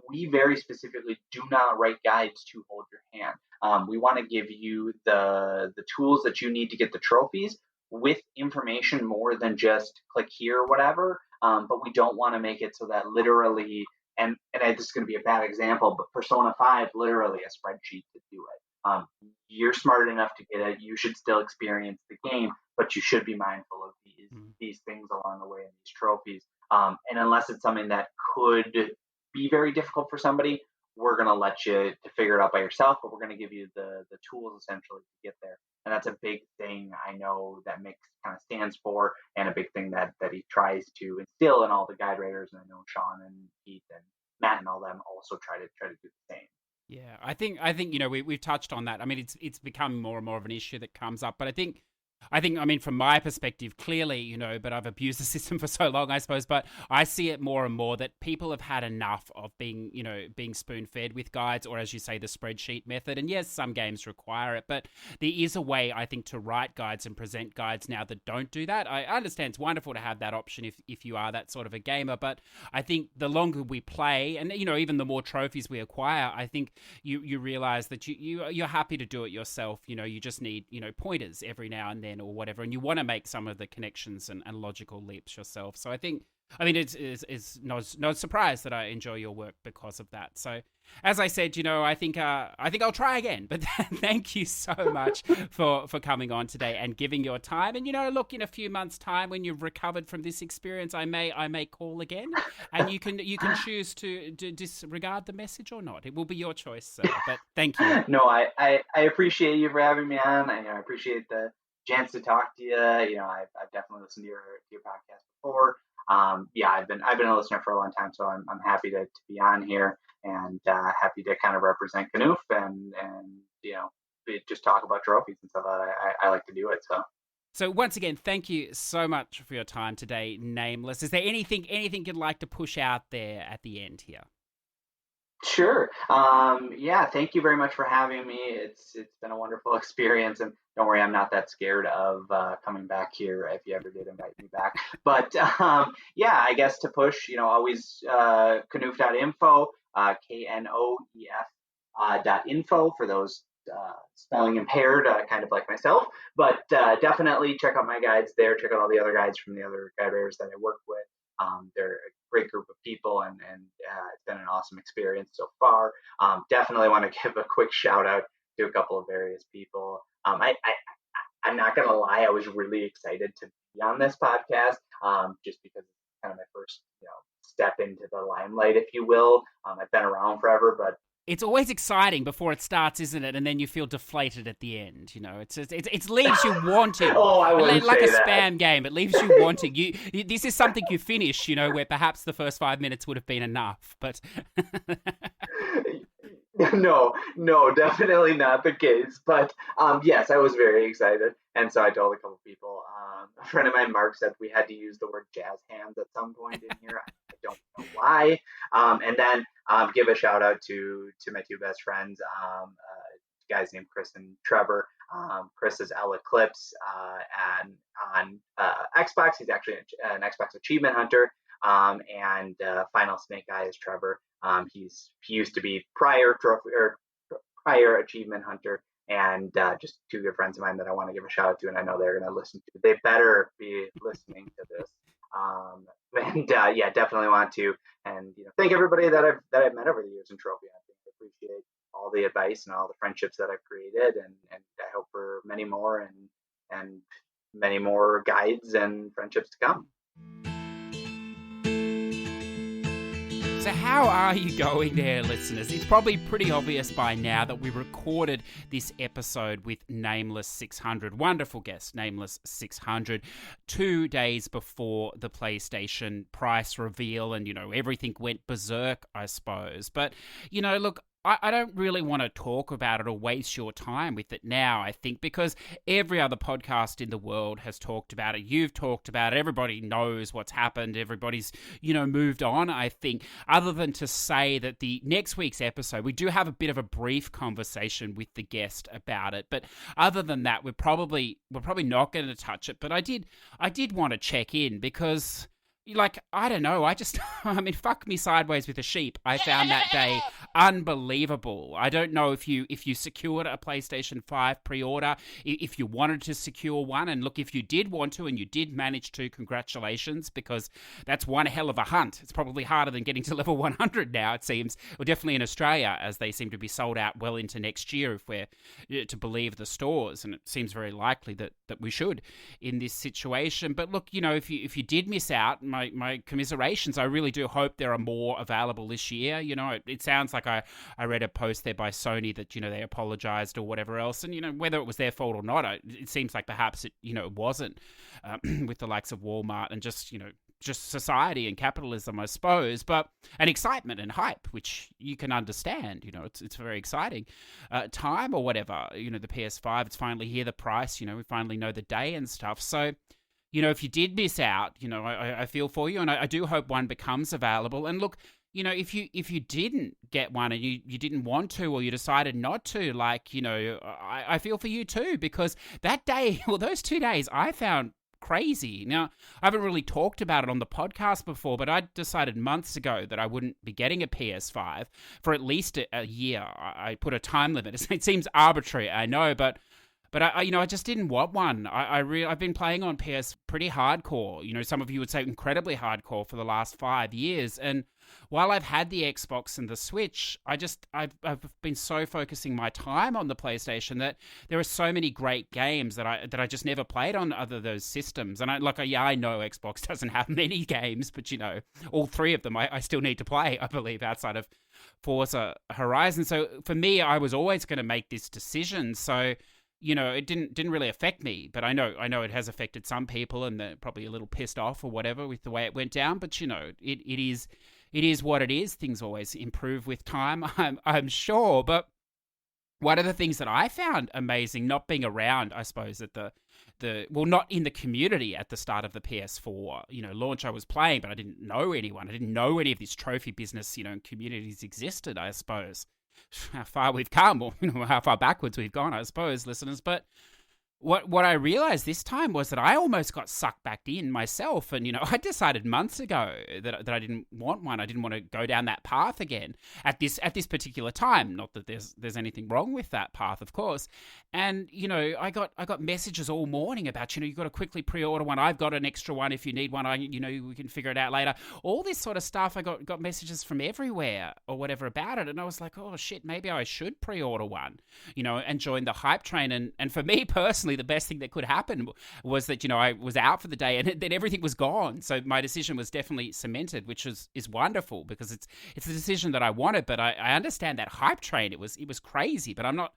we very specifically do not write guides to hold your hand. We want to give you the tools that you need to get the trophies with information more than just click here or whatever. But we don't want to make it so that literally. And this is going to be a bad example, but Persona 5, literally a spreadsheet to do it. You're smart enough to get it. You should still experience the game, but you should be mindful of these things along the way and these trophies. And unless it's something that could be very difficult for somebody, we're going to let you to figure it out by yourself, but we're going to give you the tools essentially to get there. And that's a big thing I know that Mick kind of stands for, and a big thing that he tries to instill in all the guide writers. And I know Sean and Keith and Matt and all them also try to do the same. Yeah, I think we've touched on that. I mean, it's become more and more of an issue that comes up, but I think I mean, from my perspective, clearly, but I've abused the system for so long, I suppose, but I see it more and more that people have had enough of being spoon-fed with guides, or as you say, the spreadsheet method. And yes, some games require it, but there is a way, I think, to write guides and present guides now that don't do that. I understand it's wonderful to have that option if you are that sort of a gamer, but I think the longer we play, and, even the more trophies we acquire, I think you realize that you're happy to do it yourself. You just need, pointers every now and then or whatever, and you want to make some of the connections and logical leaps yourself. So I mean, it's no surprise that I enjoy your work because of that. So, as I said, I think I'll try again. But thank you so much for coming on today and giving your time. And look, in a few months' time, when you've recovered from this experience, I may call again, and you can choose to disregard the message or not. It will be your choice, sir. But thank you. No, I appreciate you for having me on. I appreciate the chance to talk to you. I've definitely listened to your podcast before. I've been a listener for a long time, so I'm happy to be on here, and happy to kind of represent Canoof and just talk about trophies and stuff. I like to do it. So once again, thank you so much for your time today, Nameless. Is there anything you'd like to push out there at the end here? Sure. Thank you very much for having me. It's been a wonderful experience, and don't worry, I'm not that scared of coming back here if you ever did invite me back. But I guess to push, always Knoof.info, KNOEF .info for those spelling impaired, kind of like myself. But definitely check out my guides there. Check out all the other guides from the other guide writers that I work with. They're a great group of people, and it's been an awesome experience so far. Definitely want to give a quick shout out to a couple of various people. I'm not going to lie, I was really excited to be on this podcast, just because it's kind of my first step into the limelight, if you will. I've been around forever, but it's always exciting before it starts, isn't it? And then you feel deflated at the end. You know, it leaves you wanting. Oh, I wouldn't like say a that. spam game. It leaves you wanting. You this is something you finish. You know, where perhaps the first 5 minutes would have been enough, but. No, definitely not the case. But yes, I was very excited, and so I told a couple people. A friend of mine, Mark, said we had to use the word jazz hands at some point in here. I don't know why. And then give a shout out to my two best friends, guys named Chris and Trevor. Chris is L Eclipse, and on Xbox, he's actually an Xbox achievement hunter. And Final Snake Eye is Trevor. He used to be prior achievement hunter, and just two good friends of mine that I want to give a shout out to, and I know they're going to listen to. They better be listening to this. And yeah, definitely want to, and thank everybody that I've met over the years in Trophy. I think I appreciate all the advice and all the friendships that I've created, and I hope for many more and many more guides and friendships to come. So how are you going there, listeners? It's probably pretty obvious by now that we recorded this episode with Nameless 600. Wonderful guest, Nameless 600, 2 days before the PlayStation price reveal, and, everything went berserk, I suppose. But, look, I don't really want to talk about it or waste your time with it now, I think, because every other podcast in the world has talked about it. You've talked about it. Everybody knows what's happened. Everybody's, moved on, I think, other than to say that the next week's episode, we do have a bit of a brief conversation with the guest about it. But other than that, we're probably not going to touch it. But I did want to check in because... I don't know, fuck me sideways with a sheep. I found that day unbelievable. I don't know if you secured a PlayStation 5 pre-order, if you wanted to secure one, and look, if you did want to and you did manage to, congratulations, because that's one hell of a hunt. It's probably harder than getting to level 100 now, it seems, or definitely in Australia, as they seem to be sold out well into next year, if we're to believe the stores, and it seems very likely that we should in this situation. But look, if you did miss out, my commiserations. I really do hope there are more available this year. It sounds like I read a post there by Sony that, they apologized or whatever else. And, whether it was their fault or not, it seems like perhaps it wasn't with the likes of Walmart and just society and capitalism, I suppose, but an excitement and hype, which you can understand. It's a very exciting time or whatever. The PS5, it's finally here, the price, we finally know the day and stuff. So, if you did miss out, I feel for you, and I do hope one becomes available. And look, if you didn't get one and you didn't want to, or you decided not to, I feel for you too, because that day, well, those 2 days I found crazy. Now, I haven't really talked about it on the podcast before, but I decided months ago that I wouldn't be getting a PS5 for at least a year. I put a time limit. It seems arbitrary, I know, but I just didn't want one. I've been playing on PS pretty hardcore. Some of you would say incredibly hardcore for the last 5 years. And while I've had the Xbox and the Switch, I've been so focusing my time on the PlayStation that there are so many great games that I just never played on other those systems. And I know Xbox doesn't have many games, but all 3 of them I still need to play, I believe, outside of Forza Horizon. So for me, I was always going to make this decision. So it didn't really affect me, but I know it has affected some people, and they're probably a little pissed off or whatever with the way it went down. But it is what it is. Things always improve with time, I'm sure. But one of the things that I found amazing, not being around, I suppose, at not in the community at the start of the PS4 launch, I was playing, but I didn't know anyone. I didn't know any of this trophy business communities existed, I suppose. How far we've come, or how far backwards we've gone, I suppose, listeners. But what I realized this time was that I almost got sucked back in myself, and I decided months ago that I didn't want one. I didn't want to go down that path again at this particular time. Not that there's anything wrong with that path, of course. And I got messages all morning about you've got to quickly pre-order one. I've got an extra one if you need one. We can figure it out later. All this sort of stuff. I got messages from everywhere or whatever about it, and I was like, oh shit, maybe I should pre-order one, and join the hype train. And for me personally, personally, the best thing that could happen was that, I was out for the day and then everything was gone. So my decision was definitely cemented, which is wonderful because it's the decision that I wanted. But I understand that hype train. It was crazy, but I'm not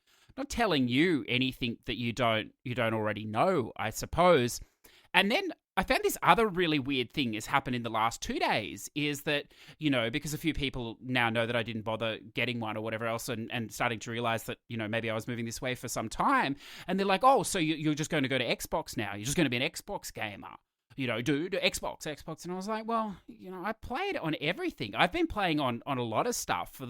telling you anything that you don't already know, I suppose. And then I found this other really weird thing has happened in the last 2 days is that, because a few people now know that I didn't bother getting one or whatever else and starting to realize that, maybe I was moving this way for some time. And they're like, oh, so you're just going to go to Xbox now. You're just going to be an Xbox gamer. Dude, Xbox. And I was like, well, I played on everything. I've been playing on a lot of stuff for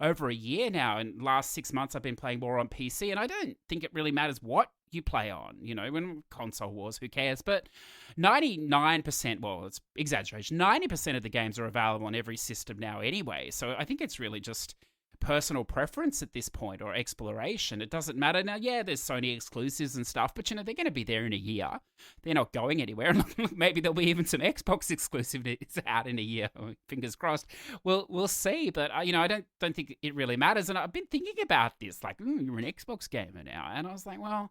over a year now. And last 6 months, I've been playing more on PC. And I don't think it really matters what you play on, when console wars, who cares? But 99%, well, it's exaggeration, 90% of the games are available on every system now anyway. So I think it's really just personal preference at this point or exploration. It doesn't matter. Now, yeah, there's Sony exclusives and stuff, but they're going to be there in a year. They're not going anywhere. Maybe there'll be even some Xbox exclusives out in a year. Fingers crossed. We'll see. But I don't think it really matters. And I've been thinking about this, like, you're an Xbox gamer now, and I was like, well,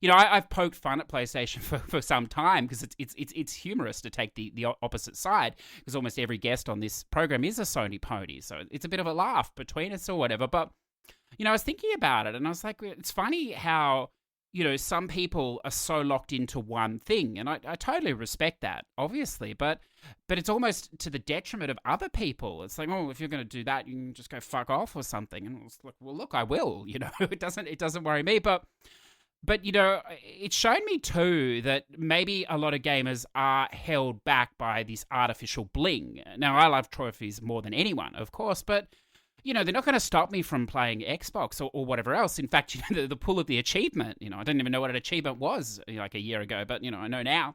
I've poked fun at PlayStation for some time because it's humorous to take the opposite side because almost every guest on this program is a Sony pony. So it's a bit of a laugh between us or whatever. But, I was thinking about it and I was like, it's funny how, some people are so locked into one thing. And I totally respect that, obviously. But it's almost to the detriment of other people. It's like, oh, if you're going to do that, you can just go fuck off or something. And it's like, well, look, I will, it doesn't worry me. But it's shown me too that maybe a lot of gamers are held back by this artificial bling. Now, I love trophies more than anyone, of course, but, they're not going to stop me from playing Xbox or whatever else. In fact, the pull of the achievement, I didn't even know what an achievement was like a year ago, but, I know now.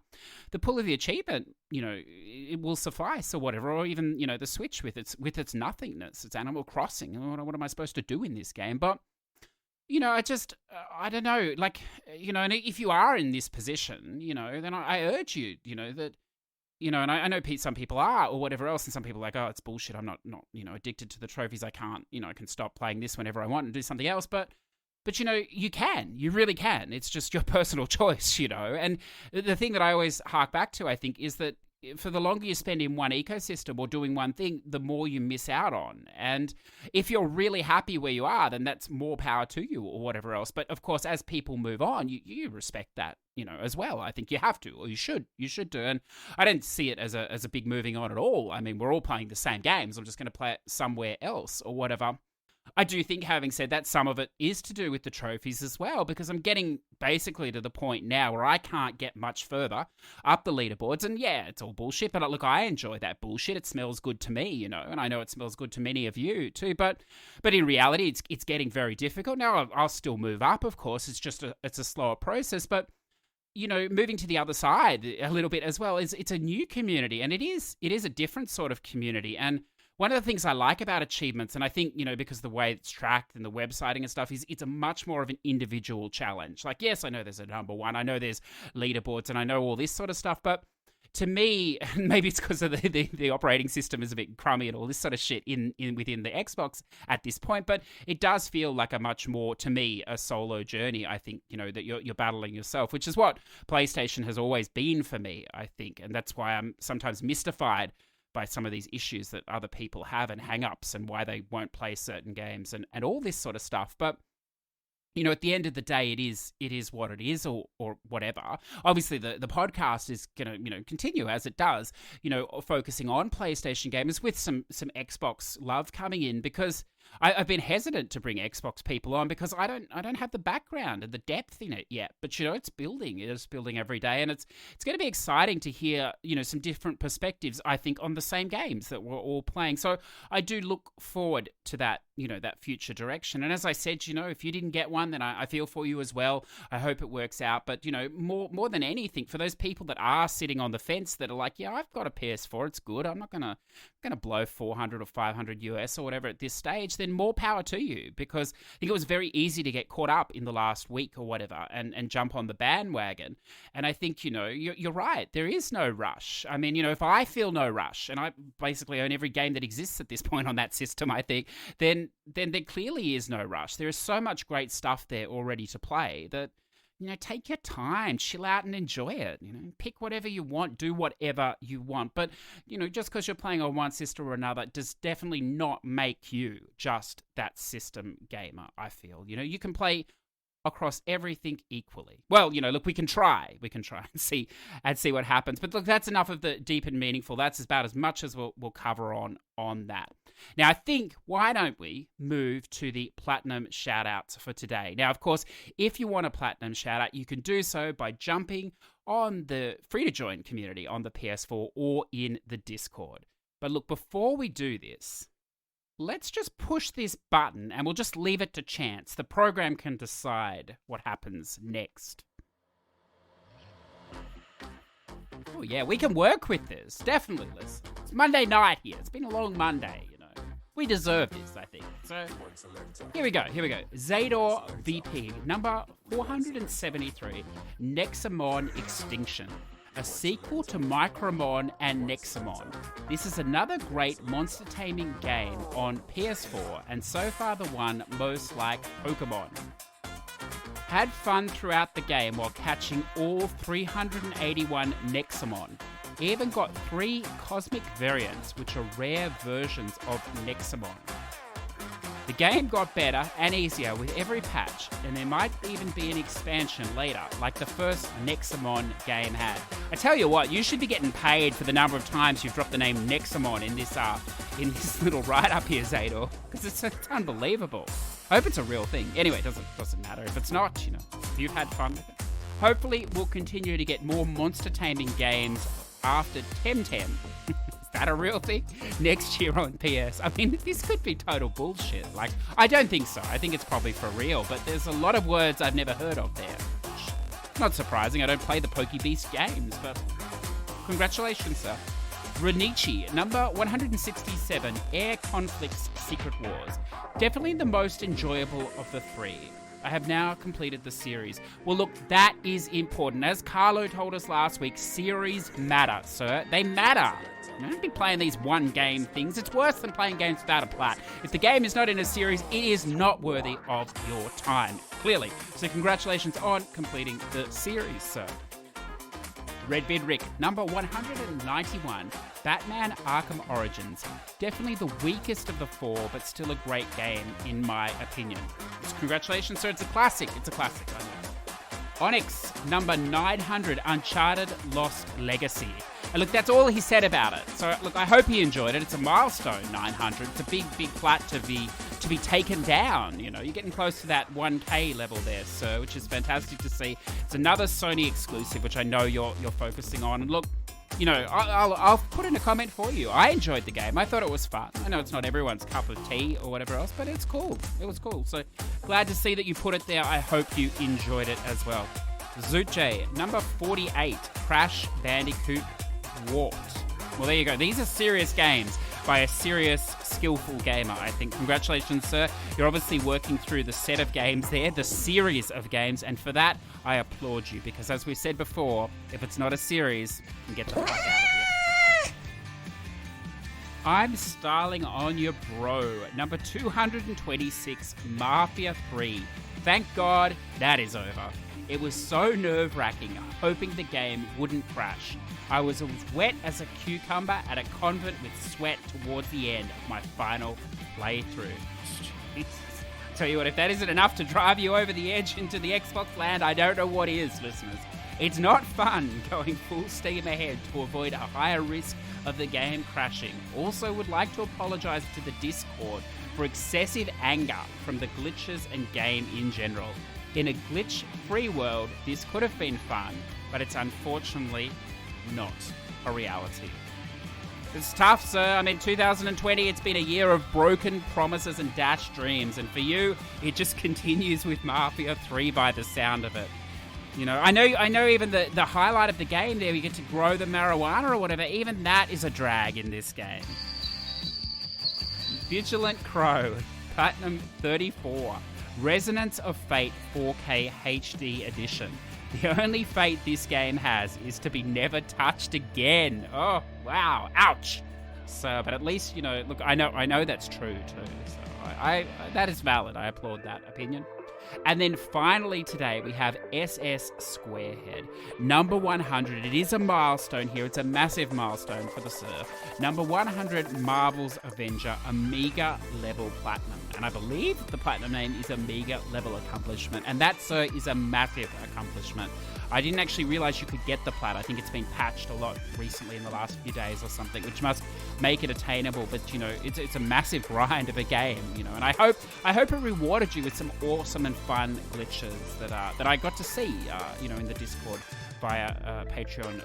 The pull of the achievement, it will suffice or whatever, or even, the Switch with its nothingness, its Animal Crossing. What am I supposed to do in this game? But I don't know, like, and if you are in this position, then I urge you, that, and I know some people are or whatever else, and some people are like, oh, it's bullshit. I'm not, addicted to the trophies. I can't, I can stop playing this whenever I want and do something else. But you really can. It's just your personal choice, and the thing that I always hark back to, I think, is that for the longer you spend in one ecosystem or doing one thing, the more you miss out on. And if you're really happy where you are, then that's more power to you or whatever else. But of course, as people move on, you respect that, as well. I think you have to, or you should do. And I don't see it as a big moving on at all. I mean, we're all playing the same games. I'm just going to play it somewhere else or whatever. I do think, having said that, some of it is to do with the trophies as well, because I'm getting basically to the point now where I can't get much further up the leaderboards. And yeah, it's all bullshit, but look, I enjoy that bullshit. It smells good to me, and I know it smells good to many of you too. But in reality, it's getting very difficult. Now, I'll still move up, of course. It's just it's a slower process, but moving to the other side a little bit as well is it's a new community, and it is a different sort of community. And one of the things I like about achievements, and I think, because the way it's tracked and the websiting and stuff, is it's a much more of an individual challenge. Like, yes, I know there's a number one, I know there's leaderboards, and I know all this sort of stuff, but to me, and maybe it's because of the operating system is a bit crummy and all this sort of shit within the Xbox at this point, but it does feel like a much more, to me, a solo journey. I think, that you're battling yourself, which is what PlayStation has always been for me, I think, and that's why I'm sometimes mystified by some of these issues that other people have and hang-ups and why they won't play certain games and all this sort of stuff. But, at the end of the day, it is what it is or whatever. Obviously, the podcast is going to, continue as it does, focusing on PlayStation gamers with some Xbox love coming in, because I've been hesitant to bring Xbox people on because I don't have the background and the depth in it yet. But it's building. It is building every day, and it's going to be exciting to hear some different perspectives, I think, on the same games that we're all playing. So I do look forward to that that future direction. And as I said, if you didn't get one, then I feel for you as well. I hope it works out. But more than anything, for those people that are sitting on the fence that are like, yeah, I've got a PS4, it's good. I'm not gonna blow 400 or 500 US or whatever at this stage. Then more power to you, because I think it was very easy to get caught up in the last week or whatever and jump on the bandwagon. And I think, you're right. There is no rush. I mean, if I feel no rush, and I basically own every game that exists at this point on that system, I think, then there clearly is no rush. There is so much great stuff there already to play that, take your time, chill out and enjoy it. Pick whatever you want, do whatever you want. But, just because you're playing on one system or another does definitely not make you just that system gamer, I feel. You can play across everything equally. Well, look, we can try and see what happens. But look, that's enough of the deep and meaningful. That's about as much as we'll cover on that. Now, I think, why don't we move to the Platinum shoutouts for today? Now, of course, if you want a Platinum shoutout, you can do so by jumping on the free-to-join community on the PS4 or in the Discord. But look, before we do this, let's just push this button and we'll just leave it to chance. The program can decide what happens next. Oh yeah, we can work with this. Definitely, listen. It's Monday night here. It's been a long Monday, We deserve this, I think. So, here we go. Zador VP, number 473, Nexamon Extinction. A sequel to Micromon and Nexamon. This is another great monster taming game on PS4 and so far the one most like Pokemon. Had fun throughout the game while catching all 381 Nexamon. Even got 3 cosmic variants, which are rare versions of Nexamon. The game got better and easier with every patch, and there might even be an expansion later, like the first Nexamon game had. I tell you what, you should be getting paid for the number of times you've dropped the name Nexamon in this little write-up here, Zador, because it's unbelievable. I hope it's a real thing. Anyway, it doesn't matter if it's not, if you've had fun with it. Hopefully, we'll continue to get more monster taming games after Temtem. Is that a real thing? Next year on PS. I mean, this could be total bullshit. I don't think so. I think it's probably for real, but there's a lot of words I've never heard of there. Not surprising, I don't play the Pokebeast games, but congratulations, sir. Renichi, number 167, Air Conflicts Secret Wars. Definitely the most enjoyable of the 3. I have now completed the series. Well, look, that is important. As Carlo told us last week, series matter, sir. They matter. Don't be playing these one-game things. It's worse than playing games without a plat. If the game is not in a series, it is not worthy of your time, clearly. So congratulations on completing the series, sir. Redbeard Rick, number 191, Batman Arkham Origins. Definitely the weakest of the 4, but still a great game, in my opinion. So congratulations, sir. It's a classic. I know. Onyx, number 900, Uncharted Lost Legacy. And look, that's all he said about it. So, look, I hope he enjoyed it. It's a milestone, 900. It's a big plat to be taken down. You're getting close to that 1K level there, sir, which is fantastic to see. It's another Sony exclusive, which I know you're focusing on. And look, I'll put in a comment for you. I enjoyed the game. I thought it was fun. I know it's not everyone's cup of tea or whatever else, but it's cool. It was cool. So glad to see that you put it there. I hope you enjoyed it as well. Zuche, number 48, Crash Bandicoot Warped. Well, there you go. These are serious games by a serious, skillful gamer, I think. Congratulations, sir. You're obviously working through the set of games there, the series of games, and for that, I applaud you, because as we said before, if it's not a series, then get the fuck out of here. I'm styling on your bro. Number 226, Mafia 3. Thank God that is over. It was so nerve-wracking, hoping the game wouldn't crash. I was as wet as a cucumber at a convent with sweat towards the end of my final playthrough. Jesus. Tell you what, if that isn't enough to drive you over the edge into the Xbox land, I don't know what is, listeners. It's not fun going full steam ahead to avoid a higher risk of the game crashing. Also would like to apologize to the Discord for excessive anger from the glitches and game in general. In a glitch-free world, this could have been fun, but it's unfortunately not a reality. It's tough, sir. I mean, 2020, it's been a year of broken promises and dashed dreams, and for you, it just continues with Mafia 3 by the sound of it. I know even the highlight of the game there, you get to grow the marijuana or whatever, even that is a drag in this game. Vigilant Crow, Platinum 34. Resonance of Fate 4K HD Edition. The only fate this game has is to be never touched again. Oh, wow. Ouch. So, but at least, look, I know that's true too. So That is valid. I applaud that opinion. And then finally today we have SS Squarehead. Number 100. It is a milestone here. It's a massive milestone for the serve. Number 100 Marvel's Avenger Amiga level platinum. And I believe the platinum name is Amiga level accomplishment. And that, sir, is a massive accomplishment. I didn't actually realize you could get the plat. I think it's been patched a lot recently in the last few days or something, which must make it attainable. But, you know, it's a massive grind of a game, you know. And I hope it rewarded you with some awesome and fun glitches that I got to see, you know, in the Discord via Patreon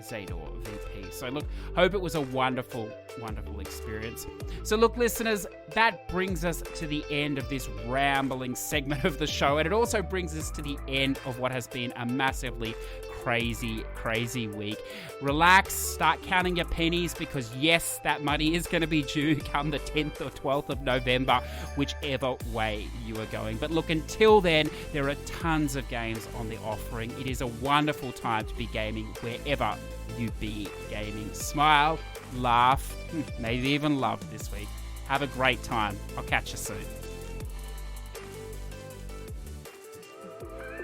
Zador VP. So look, hope it was a wonderful, wonderful experience. So look, listeners, that brings us to the end of this rambling segment of the show, and it also brings us to the end of what has been a massively crazy week. Relax, start counting your pennies, because yes, that money is going to be due come the 10th or 12th of November, whichever way you are going. But look, until then, there are tons of games on the offering. It is a wonderful time to be gaming wherever you be gaming. Smile, laugh, maybe even love this week. Have a great time. I'll catch you soon.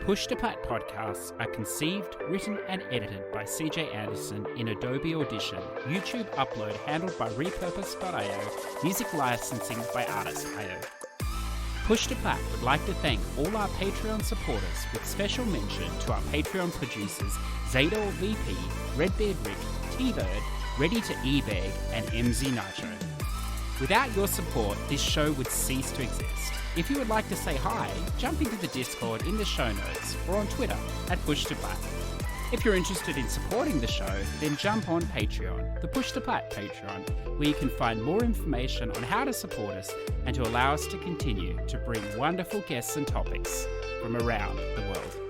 Push2Plat podcasts are conceived, written and edited by CJ Anderson in Adobe Audition. YouTube upload handled by Repurpose.io. Music licensing by Artist.io. Push2Plat would like to thank all our Patreon supporters, with special mention to our Patreon producers Zador VP, Redbeard Rick, T-Bird, Ready to eBay, and MZ Nitro. Without your support, this show would cease to exist. If you would like to say hi, jump into the Discord in the show notes or on Twitter at Push2Plat. If you're interested in supporting the show, then jump on Patreon, the Push2Plat Patreon, where you can find more information on how to support us and to allow us to continue to bring wonderful guests and topics from around the world.